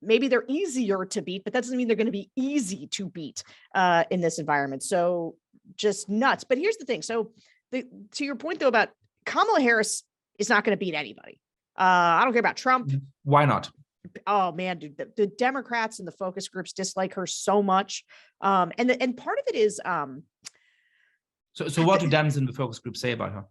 Maybe they're easier to beat, but that doesn't mean they're going to be easy to beat in this environment. So just nuts. But here's the thing. So to your point, though, about Kamala Harris is not going to beat anybody. I don't care about Trump. Why not? Oh man, dude, the Democrats and the focus groups dislike her so much. And part of it is So what do Dems in the focus group say about her?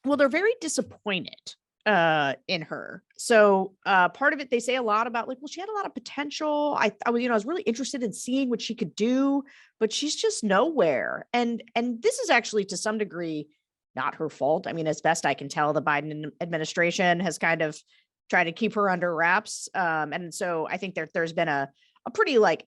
Well, they're very disappointed in her. So part of it, they say a lot about like, well, she had a lot of potential. I was really interested in seeing what she could do, but she's just nowhere. And this is actually to some degree not her fault. I mean, as best I can tell, the Biden administration has kind of tried to keep her under wraps. And so I think there's been a pretty like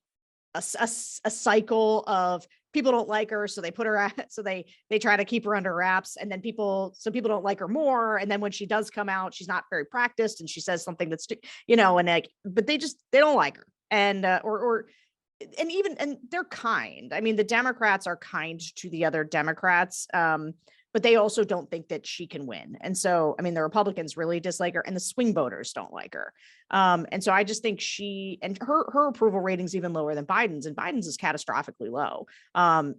a cycle of people don't like her, so they put her at, so they try to keep her under wraps, and then people don't like her more, and then when she does come out, she's not very practiced, and she says something that's and like, but they don't like her, and and they're kind. I mean, the Democrats are kind to the other Democrats, but they also don't think that she can win. And so, I mean, the Republicans really dislike her, and the swing voters don't like her. And so I just think her approval rating's even lower than Biden's, and Biden's is catastrophically low.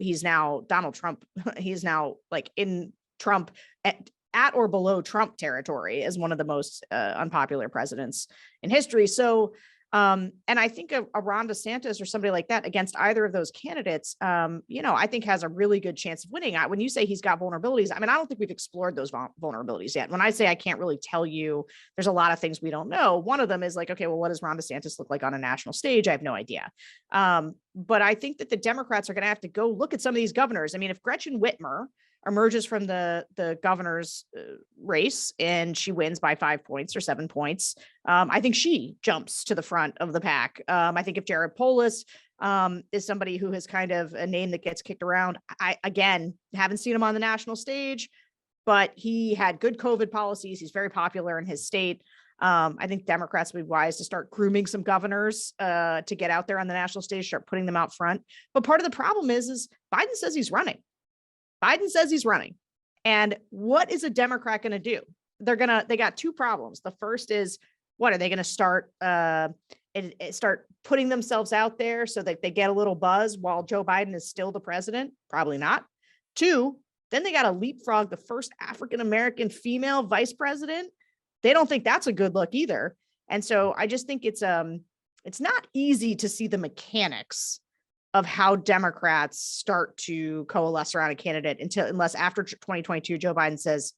He's now Donald Trump. He's now like in Trump at or below Trump territory as one of the most unpopular presidents in history. So, and I think a Ron Desantis or somebody like that against either of those candidates, I think has a really good chance of winning. When you say he's got vulnerabilities, I mean, I don't think we've explored those vulnerabilities yet. When I say I can't really tell you, there's a lot of things we don't know. One of them is like, okay, well, what does Ron DeSantis look like on a national stage? I have no idea. But I think that the Democrats are going to have to go look at some of these governors. I mean, if Gretchen Whitmer emerges from the governor's race and she wins by 5 points or 7 points, I think she jumps to the front of the pack. I think if Jared Polis is somebody who has kind of a name that gets kicked around, I again haven't seen him on the national stage, but he had good COVID policies. He's very popular in his state. I think Democrats would be wise to start grooming some governors to get out there on the national stage, start putting them out front. But part of the problem is Biden says he's running. Biden says he's running. And what is a Democrat going to do? They got two problems. The first is, what are they going to start putting themselves out there so that they get a little buzz while Joe Biden is still the president? Probably not. Two, then they got to leapfrog the first African-American female vice president. They don't think that's a good look either. And so I just think it's not easy to see the mechanics of how Democrats start to coalesce around a candidate unless after 2022, Joe Biden says,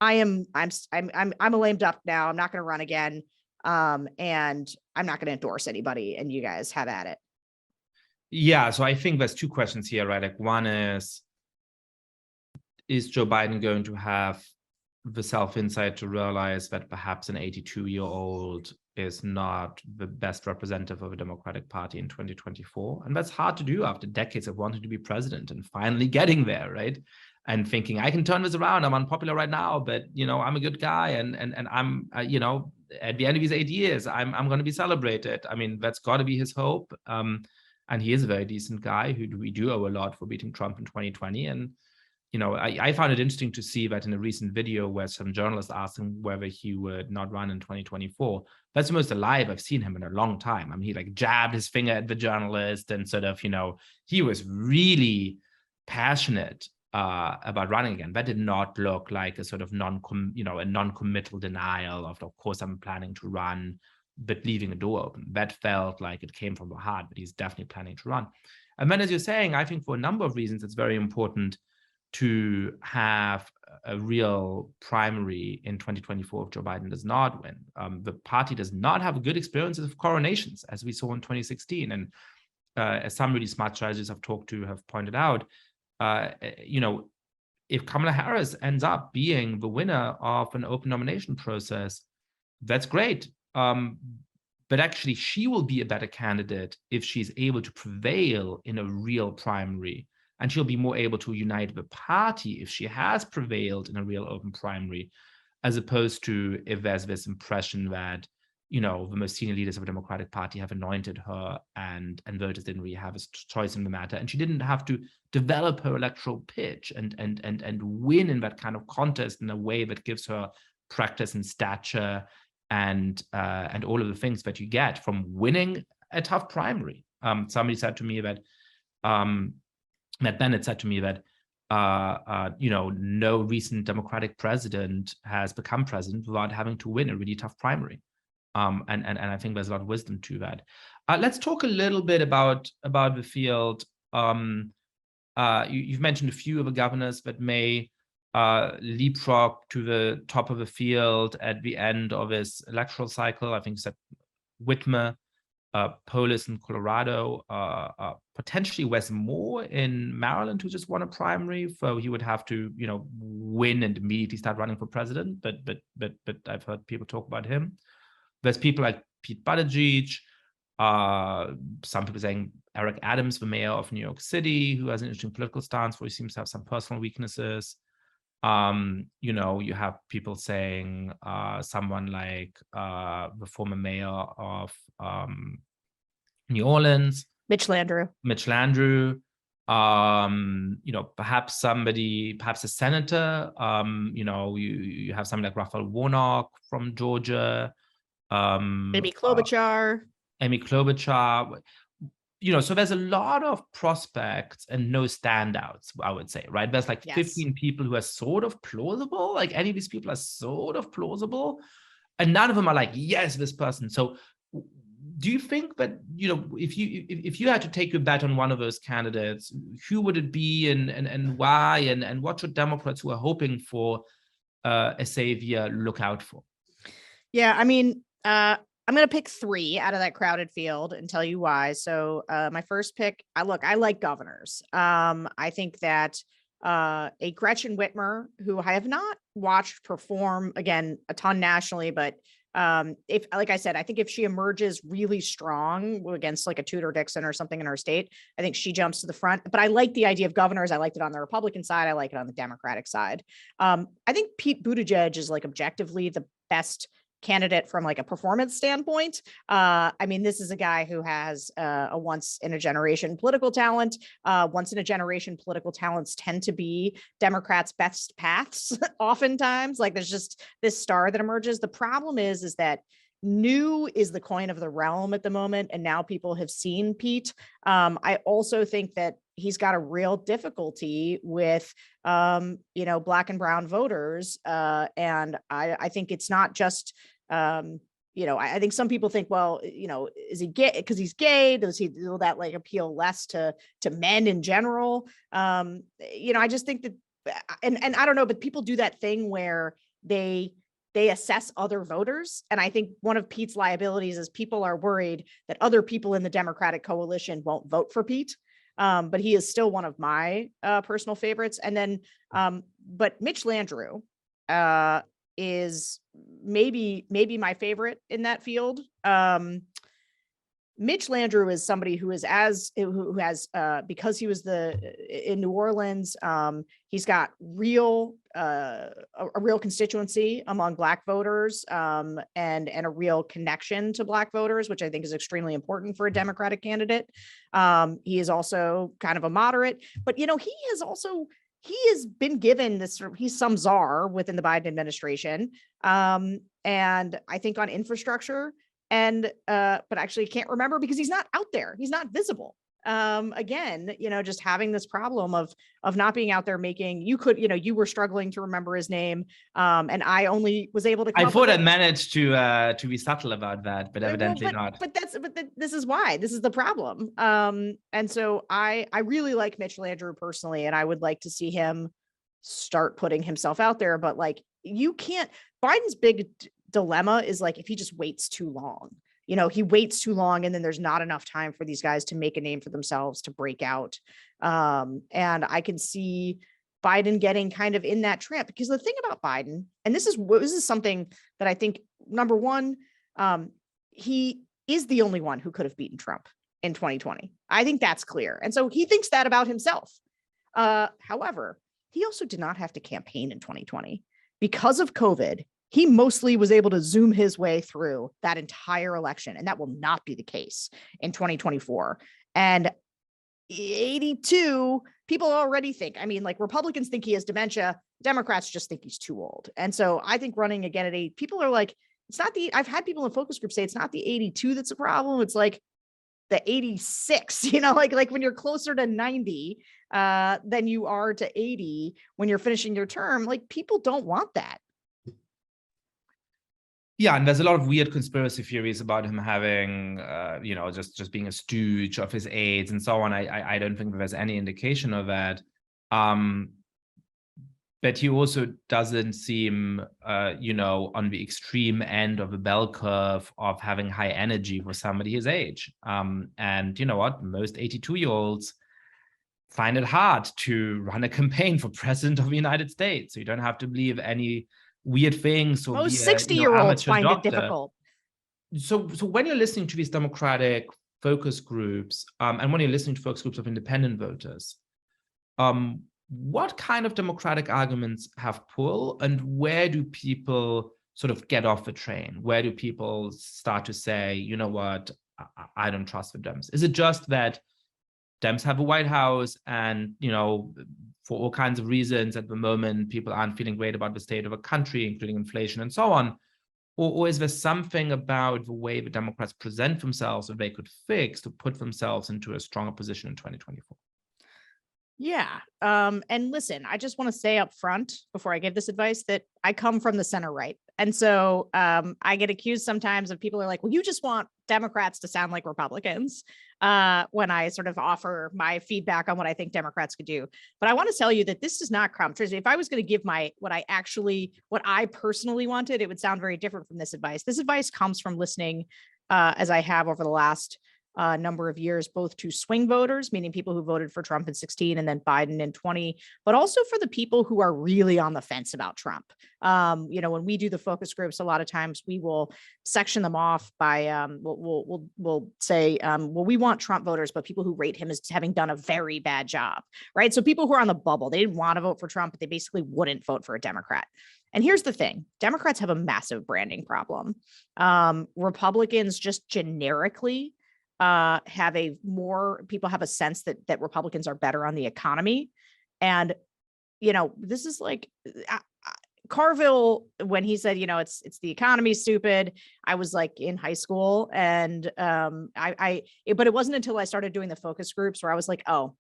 I'm a lame duck now. I'm not going to run again. And I'm not going to endorse anybody, and you guys have at it. Yeah. So I think there's two questions here, right? Like one is Joe Biden going to have the self-insight to realize that perhaps an 82-year-old is not the best representative of a Democratic Party in 2024. And that's hard to do after decades of wanting to be president and finally getting there, right? And thinking, I can turn this around. I'm unpopular right now, but, I'm a good guy. And I'm, at the end of his 8 years, I'm going to be celebrated. I mean, that's got to be his hope. And and he is a very decent guy who we do owe a lot for beating Trump in 2020. And I found it interesting to see that in a recent video where some journalists asked him whether he would not run in 2024. That's the most alive I've seen him in a long time. I mean, he like jabbed his finger at the journalist and sort of, he was really passionate about running again. That did not look like a sort of non-committal denial of course, I'm planning to run, but leaving a door open. That felt like it came from the heart, but he's definitely planning to run. And then, as you're saying, I think for a number of reasons, it's very important to have a real primary in 2024 if Joe Biden does not win. The party does not have good experiences of coronations, as we saw in 2016. And as some really smart strategists I've talked to have pointed out, if Kamala Harris ends up being the winner of an open nomination process, that's great. But actually, she will be a better candidate if she's able to prevail in a real primary. And she'll be more able to unite the party if she has prevailed in a real open primary, as opposed to if there's this impression that, the most senior leaders of the Democratic Party have anointed her and voters didn't really have a choice in the matter. And she didn't have to develop her electoral pitch and win in that kind of contest in a way that gives her practice and stature and all of the things that you get from winning a tough primary. Somebody said to me that Matt Bennett said to me that, no recent Democratic president has become president without having to win a really tough primary. And I think there's a lot of wisdom to that. Let's talk a little bit about the field. You've mentioned a few of the governors that may leapfrog to the top of the field at the end of this electoral cycle. I think you said Whitmer, Polis in Colorado, potentially Wes Moore in Maryland, who just won a primary, so he would have to, win and immediately start running for president. But I've heard people talk about him. There's people like Pete Buttigieg, some people saying Eric Adams, the mayor of New York City, who has an interesting political stance, where he seems to have some personal weaknesses. You have people saying someone like the former mayor of New Orleans, Mitch Landrieu. Perhaps a senator. You have somebody like Raphael Warnock from Georgia. Maybe Klobuchar. Amy Klobuchar. So there's a lot of prospects and no standouts, I would say, right? There's like 15 people who are sort of plausible. Like any of these people are sort of plausible, and none of them are like, yes, this person. So do you think that, if you had to take your bet on one of those candidates, who would it be and why, and what should Democrats who are hoping for a savior look out for? Yeah, I mean, I'm going to pick 3 out of that crowded field and tell you why. So my first pick, I like governors. I think that a Gretchen Whitmer, who I have not watched perform again a ton nationally, but if, like I said, I think if she emerges really strong against like a Tudor Dixon or something in her state, I think she jumps to the front. But I like the idea of governors. I liked it on the Republican side. I like it on the Democratic side. I think Pete Buttigieg is like objectively the best candidate from like a performance standpoint. I mean, this is a guy who has a once in a generation political talent. Once in a generation political talents tend to be Democrats' best paths. Oftentimes, like there's just this star that emerges. The problem is that new is the coin of the realm at the moment, and now people have seen Pete. I also think that he's got a real difficulty with Black and brown voters, and I think it's not just I think some people think, well, is he gay because he's gay? Will that like appeal less to men in general? I just think that, and I don't know, but people do that thing where they assess other voters. And I think one of Pete's liabilities is people are worried that other people in the Democratic coalition won't vote for Pete. But he is still one of my personal favorites. And then, but Mitch Landrieu is maybe my favorite in that field. Mitch Landrieu is somebody who has because he was in New Orleans, he's got a real constituency among Black voters, and a real connection to Black voters, which I think is extremely important for a Democratic candidate. He is also kind of a moderate, but he has been given this he's some czar within the Biden administration, and I think on infrastructure. And, but actually can't remember because he's not out there. He's not visible. Again, just having this problem of not being out there making, you were struggling to remember his name. And I only was able to come I thought I managed to be subtle about that, but evidently not. But this is why. This is the problem. And so I really like Mitch Landrieu personally, and I would like to see him start putting himself out there. But like, you can't, Biden's big dilemma is like, if he just waits too long, he waits too long, and then there's not enough time for these guys to make a name for themselves, to break out. And I can see Biden getting kind of in that trap, because the thing about Biden, and this is something that I think, number one, he is the only one who could have beaten Trump in 2020. I think that's clear. And so he thinks that about himself. However, he also did not have to campaign in 2020 because of COVID. He mostly was able to zoom his way through that entire election, and that will not be the case in 2024. And 82 people already think, like, Republicans think he has dementia, Democrats just think he's too old. And so I think running again at 8, people are like, I've had people in focus groups say it's not the 82 that's a problem. It's like the 86, like when you're closer to 90 than you are to 80 when you're finishing your term, like, people don't want that. Yeah, and there's a lot of weird conspiracy theories about him having, just being a stooge of his aides and so on. I don't think there's any indication of that. But he also doesn't seem, on the extreme end of the bell curve of having high energy for somebody his age. And you know what? Most 82-year-olds find it hard to run a campaign for president of the United States. So you don't have to believe any weird things. Or most 60-year-olds find it difficult. So when you're listening to these Democratic focus groups, and when you're listening to focus groups of independent voters, what kind of Democratic arguments have pull, and where do people sort of get off the train? Where do people start to say, you know what, I don't trust the Dems? Is it just that Dems have a White House, and, for all kinds of reasons at the moment, people aren't feeling great about the state of a country, including inflation and so on? Or is there something about the way the Democrats present themselves that they could fix to put themselves into a stronger position in 2024? Yeah. And listen, I just want to say up front before I give this advice that I come from the center right. And so I get accused sometimes of, people are like, well, you just want Democrats to sound like Republicans when I sort of offer my feedback on what I think Democrats could do. But I want to tell you that this does not come true. If I was going to give what I personally wanted, it would sound very different from this advice. This advice comes from listening, as I have over the last number of years, both to swing voters, meaning people who voted for Trump in 2016 and then Biden in 2020, but also for the people who are really on the fence about Trump. When we do the focus groups, a lot of times we will section them off by, we'll say, well, we want Trump voters, but people who rate him as having done a very bad job, right? So people who are on the bubble, they didn't want to vote for Trump, but they basically wouldn't vote for a Democrat. And here's the thing, Democrats have a massive branding problem. Republicans just generically people have a sense that Republicans are better on the economy. And, this is like Carville, when he said, it's the economy, stupid. I was like in high school, and but it wasn't until I started doing the focus groups where I was like, oh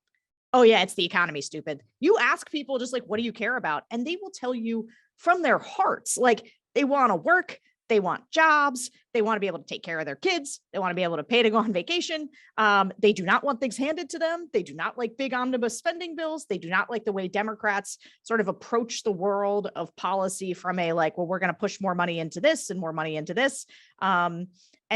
yeah, it's the economy, stupid. You ask people just like, what do you care about? And they will tell you from their hearts, like, they want to work. They want jobs. They want to be able to take care of their kids. They want to be able to pay to go on vacation. They do not want things handed to them. They do not like big omnibus spending bills. They do not like the way Democrats sort of approach the world of policy from a like, well, we're going to push more money into this and more money into this. And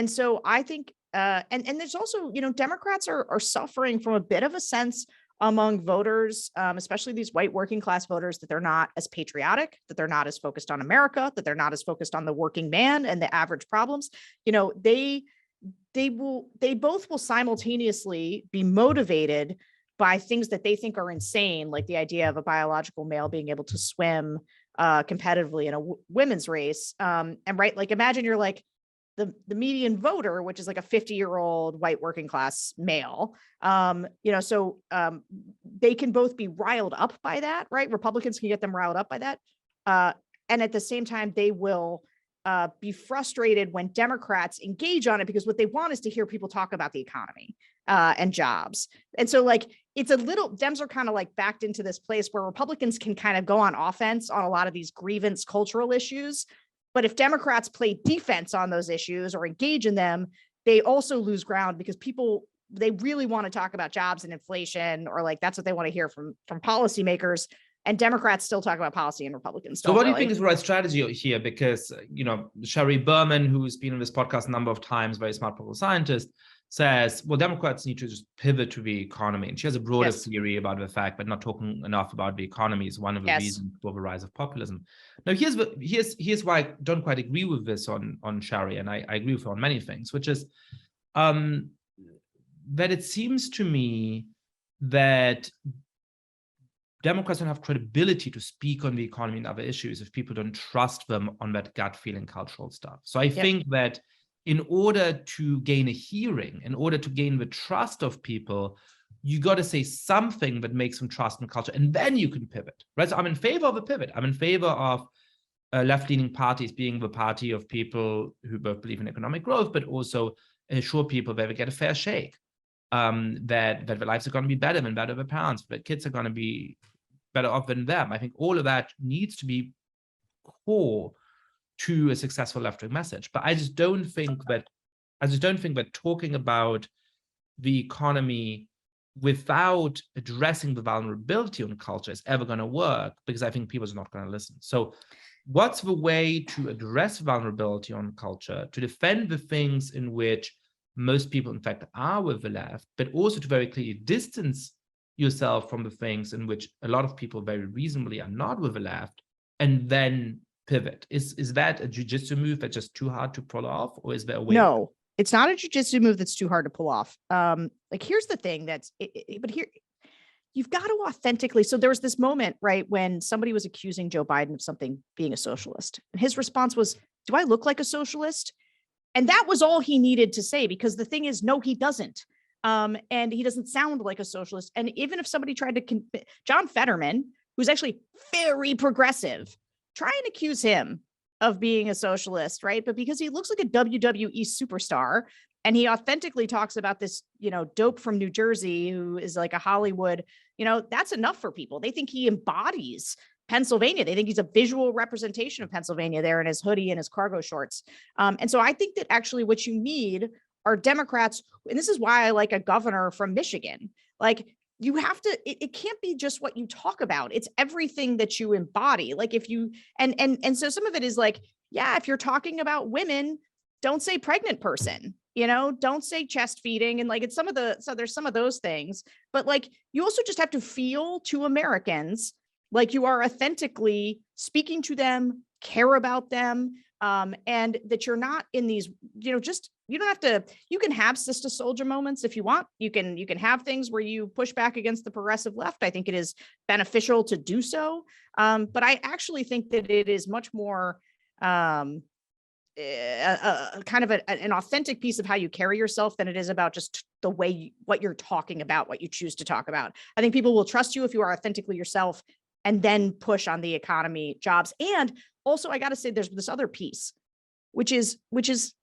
so I think, and there's also, Democrats are suffering from a bit of a sense among voters, especially these white working class voters, that they're not as patriotic, that they're not as focused on America, that they're not as focused on the working man and the average problems. They they both will simultaneously be motivated by things that they think are insane, like the idea of a biological male being able to swim competitively in a women's race. And right, like imagine you're like the median voter, which is like a 50-year-old white working class male. So they can both be riled up by that, right? Republicans can get them riled up by that. And at the same time, they will be frustrated when Democrats engage on it, because what they want is to hear people talk about the economy and jobs. And so like, it's a little, Dems are kind of like backed into this place where Republicans can kind of go on offense on a lot of these grievance cultural issues. But if Democrats play defense on those issues or engage in them, they also lose ground, because they really want to talk about jobs and inflation, or like, that's what they want to hear from policymakers. And Democrats still talk about policy and Republicans don't. So what do really. you think is the right strategy here? Because, Sherry Berman, who's been on this podcast a number of times, very smart political scientist, says, well, Democrats need to just pivot to the economy. And she has a broader theory about the fact, but not talking enough about the economy is one of the reasons for the rise of populism. Now, here's why I don't quite agree with this on Sherry, and I agree with her on many things, which is that it seems to me that Democrats don't have credibility to speak on the economy and other issues if people don't trust them on that gut feeling cultural stuff. So I think that in order to gain a hearing, in order to gain the trust of people, you got to say something that makes them trust in culture, and then you can pivot, right? So I'm in favor of a pivot. I'm in favor of left-leaning parties being the party of people who both believe in economic growth, but also assure people that they get a fair shake, that their lives are going to be better than that of their parents, that kids are going to be better off than them. I think all of that needs to be core to a successful left-wing message. But I just don't think that talking about the economy without addressing the vulnerability on culture is ever going to work, because I think people are not going to listen. So what's the way to address vulnerability on culture, to defend the things in which most people, in fact, are with the left, but also to very clearly distance yourself from the things in which a lot of people very reasonably are not with the left, and then pivot? Is that a jujitsu move that's just too hard to pull off, or is there a way? No, it's not a jujitsu move that's too hard to pull off. Like, here's the thing but here, you've got to authentically. So there was this moment, right, when somebody was accusing Joe Biden of something being a socialist. And his response was, do I look like a socialist? And that was all he needed to say, because the thing is, no, he doesn't. And he doesn't sound like a socialist. And even if somebody tried to, John Fetterman, who's actually very progressive, try and accuse him of being a socialist, right? But because he looks like a WWE superstar, and he authentically talks about this, dope from New Jersey who is like a Hollywood, that's enough for people. They think he embodies Pennsylvania. They think he's a visual representation of Pennsylvania there in his hoodie and his cargo shorts. And so I think that actually what you need are Democrats, and this is why I like a governor from Michigan. Like, you have to, it can't be just what you talk about. It's everything that you embody. Like, if you, and so some of it is like, yeah, if you're talking about women, don't say pregnant person, don't say chest feeding. And like, it's so there's some of those things, but like, you also just have to feel to Americans like you are authentically speaking to them, care about them, and that you're not in these, just, you don't have to, you can have sister soldier moments if you want. You can have things where you push back against the progressive left. I think it is beneficial to do so. But I actually think that it is much more kind of an authentic piece of how you carry yourself than it is about just the way, what you're talking about, what you choose to talk about. I think people will trust you if you are authentically yourself, and then push on the economy, jobs. And also, I got to say, there's this other piece, which is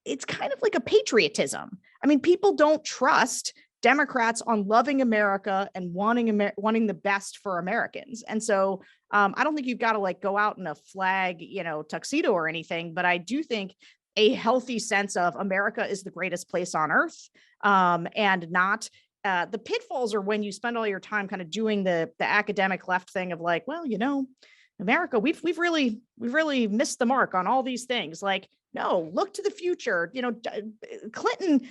it's kind of like a patriotism. I mean, people don't trust Democrats on loving America and wanting the best for Americans. And so I don't think you've got to like go out in a flag, tuxedo or anything, but I do think a healthy sense of America is the greatest place on earth, and not the pitfalls are when you spend all your time kind of doing the academic left thing of like, well, America, we've really missed the mark on all these things. Like, No, look to the future. Clinton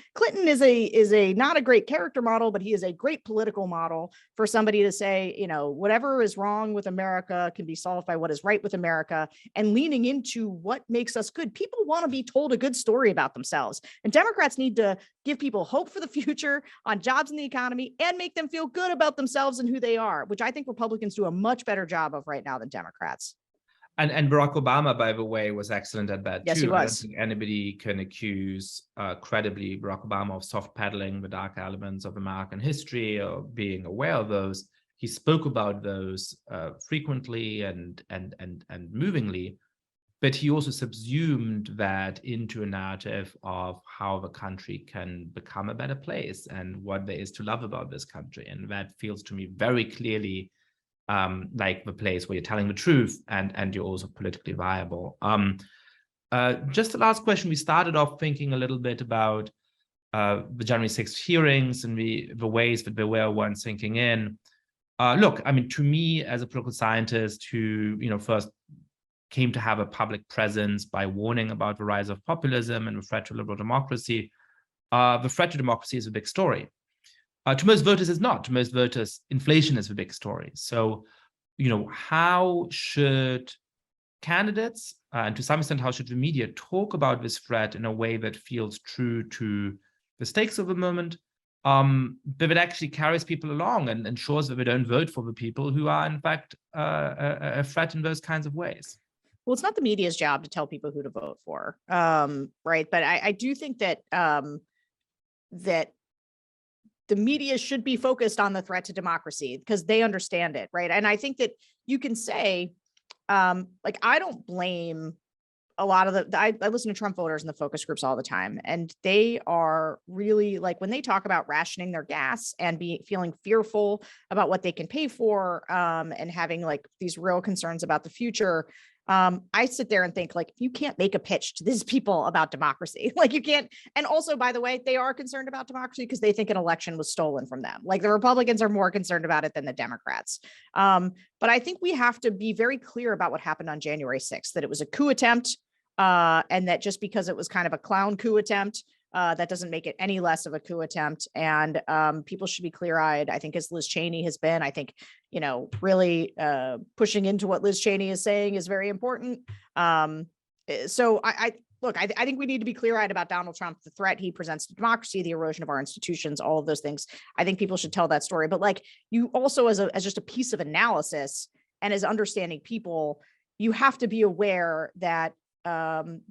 is a not a great character model, but he is a great political model for somebody to say, whatever is wrong with America can be solved by what is right with America, and leaning into what makes us good. People want to be told a good story about themselves, and Democrats need to give people hope for the future on jobs and the economy and make them feel good about themselves and who they are, which I think Republicans do a much better job of right now than Democrats. And Barack Obama, by the way, was excellent at that Yes, too. he was. I don't think anybody can accuse credibly Barack Obama of soft pedaling the dark elements of American history or being aware of those. He spoke about those frequently and movingly, but he also subsumed that into a narrative of how the country can become a better place and what there is to love about this country. And that feels to me very clearly like the place where you're telling the truth and you're also politically viable. Just the last question, we started off thinking a little bit about the January 6th hearings and the ways that there were ones sinking in. Look, I mean, to me, as a political scientist who, first came to have a public presence by warning about the rise of populism and the threat to liberal democracy, the threat to democracy is a big story. To most voters, it's not. To most voters, inflation is the big story. So, how should candidates, and to some extent, how should the media talk about this threat in a way that feels true to the stakes of the moment, but it actually carries people along and ensures that they don't vote for the people who are, in fact, a threat in those kinds of ways? Well, it's not the media's job to tell people who to vote for, right? But I do think that that the media should be focused on the threat to democracy because they understand it, right? And I think that you can say, I don't blame a lot of I listen to Trump voters in the focus groups all the time, and they are really when they talk about rationing their gas and feeling fearful about what they can pay for, and having these real concerns about the future. I sit there and think you can't make a pitch to these people about democracy. You can't. And also, by the way, they are concerned about democracy because they think an election was stolen from them. The Republicans are more concerned about it than the Democrats. But I think we have to be very clear about what happened on January 6th, that it was a coup attempt, and that just because it was kind of a clown coup attempt, that doesn't make it any less of a coup attempt. And people should be clear-eyed, I think, as Liz Cheney has been. I think, really pushing into what Liz Cheney is saying is very important. So I think we need to be clear-eyed about Donald Trump, the threat he presents to democracy, the erosion of our institutions, all of those things. I think people should tell that story. But you also, as just a piece of analysis and as understanding people, you have to be aware that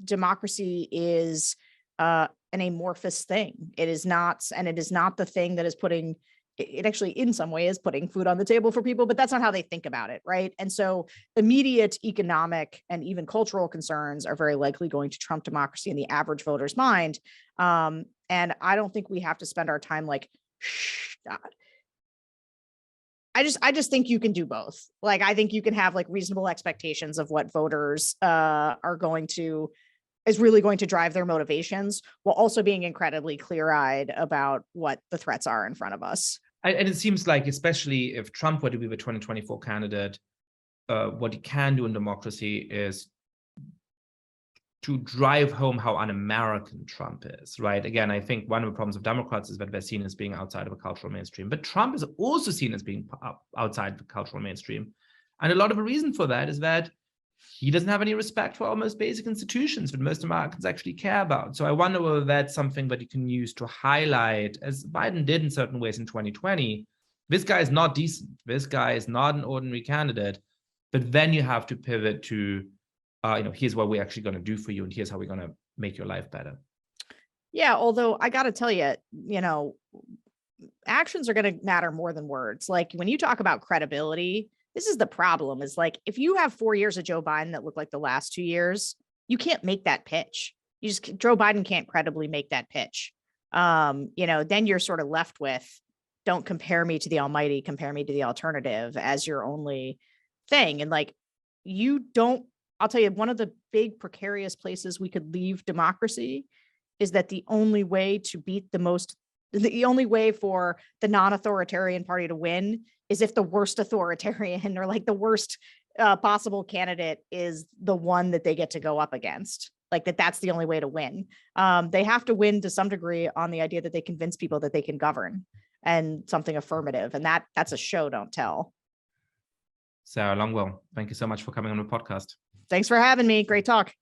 democracy is an amorphous thing. It is not, and it is not the thing that is putting, it actually in some way is putting food on the table for people, but that's not how they think about it, right? And so immediate economic and even cultural concerns are very likely going to trump democracy in the average voter's mind. And I don't think we have to spend our time shh. I just think you can do both. I think you can have reasonable expectations of what voters is really going to drive their motivations, while also being incredibly clear-eyed about what the threats are in front of us. And it seems like, especially if Trump were to be the 2024 candidate, what he can do in democracy is to drive home how un-American Trump is, right? Again, I think one of the problems of Democrats is that they're seen as being outside of a cultural mainstream, but Trump is also seen as being outside the cultural mainstream. And a lot of the reason for that is that he doesn't have any respect for our most basic institutions that most Americans actually care about. So I wonder whether that's something that you can use to highlight, as Biden did in certain ways in 2020, this guy is not decent. This guy is not an ordinary candidate. But then you have to pivot to, here's what we're actually going to do for you, and here's how we're going to make your life better. Yeah, although I got to tell you, actions are going to matter more than words. When you talk about credibility, this is the problem, is if you have 4 years of Joe Biden that look like the last 2 years, you can't make that pitch. Joe Biden can't credibly make that pitch. Then you're sort of left with, don't compare me to the almighty, compare me to the alternative as your only thing. And I'll tell you, one of the big precarious places we could leave democracy is that the only way for the non-authoritarian party to win is if the worst authoritarian or the worst possible candidate is the one that they get to go up against. like that's the only way to win. They have to win to some degree on the idea that they convince people that they can govern and something affirmative. And that's a show, don't tell. Sarah Longwell, thank you so much for coming on the podcast. Thanks for having me. Great talk.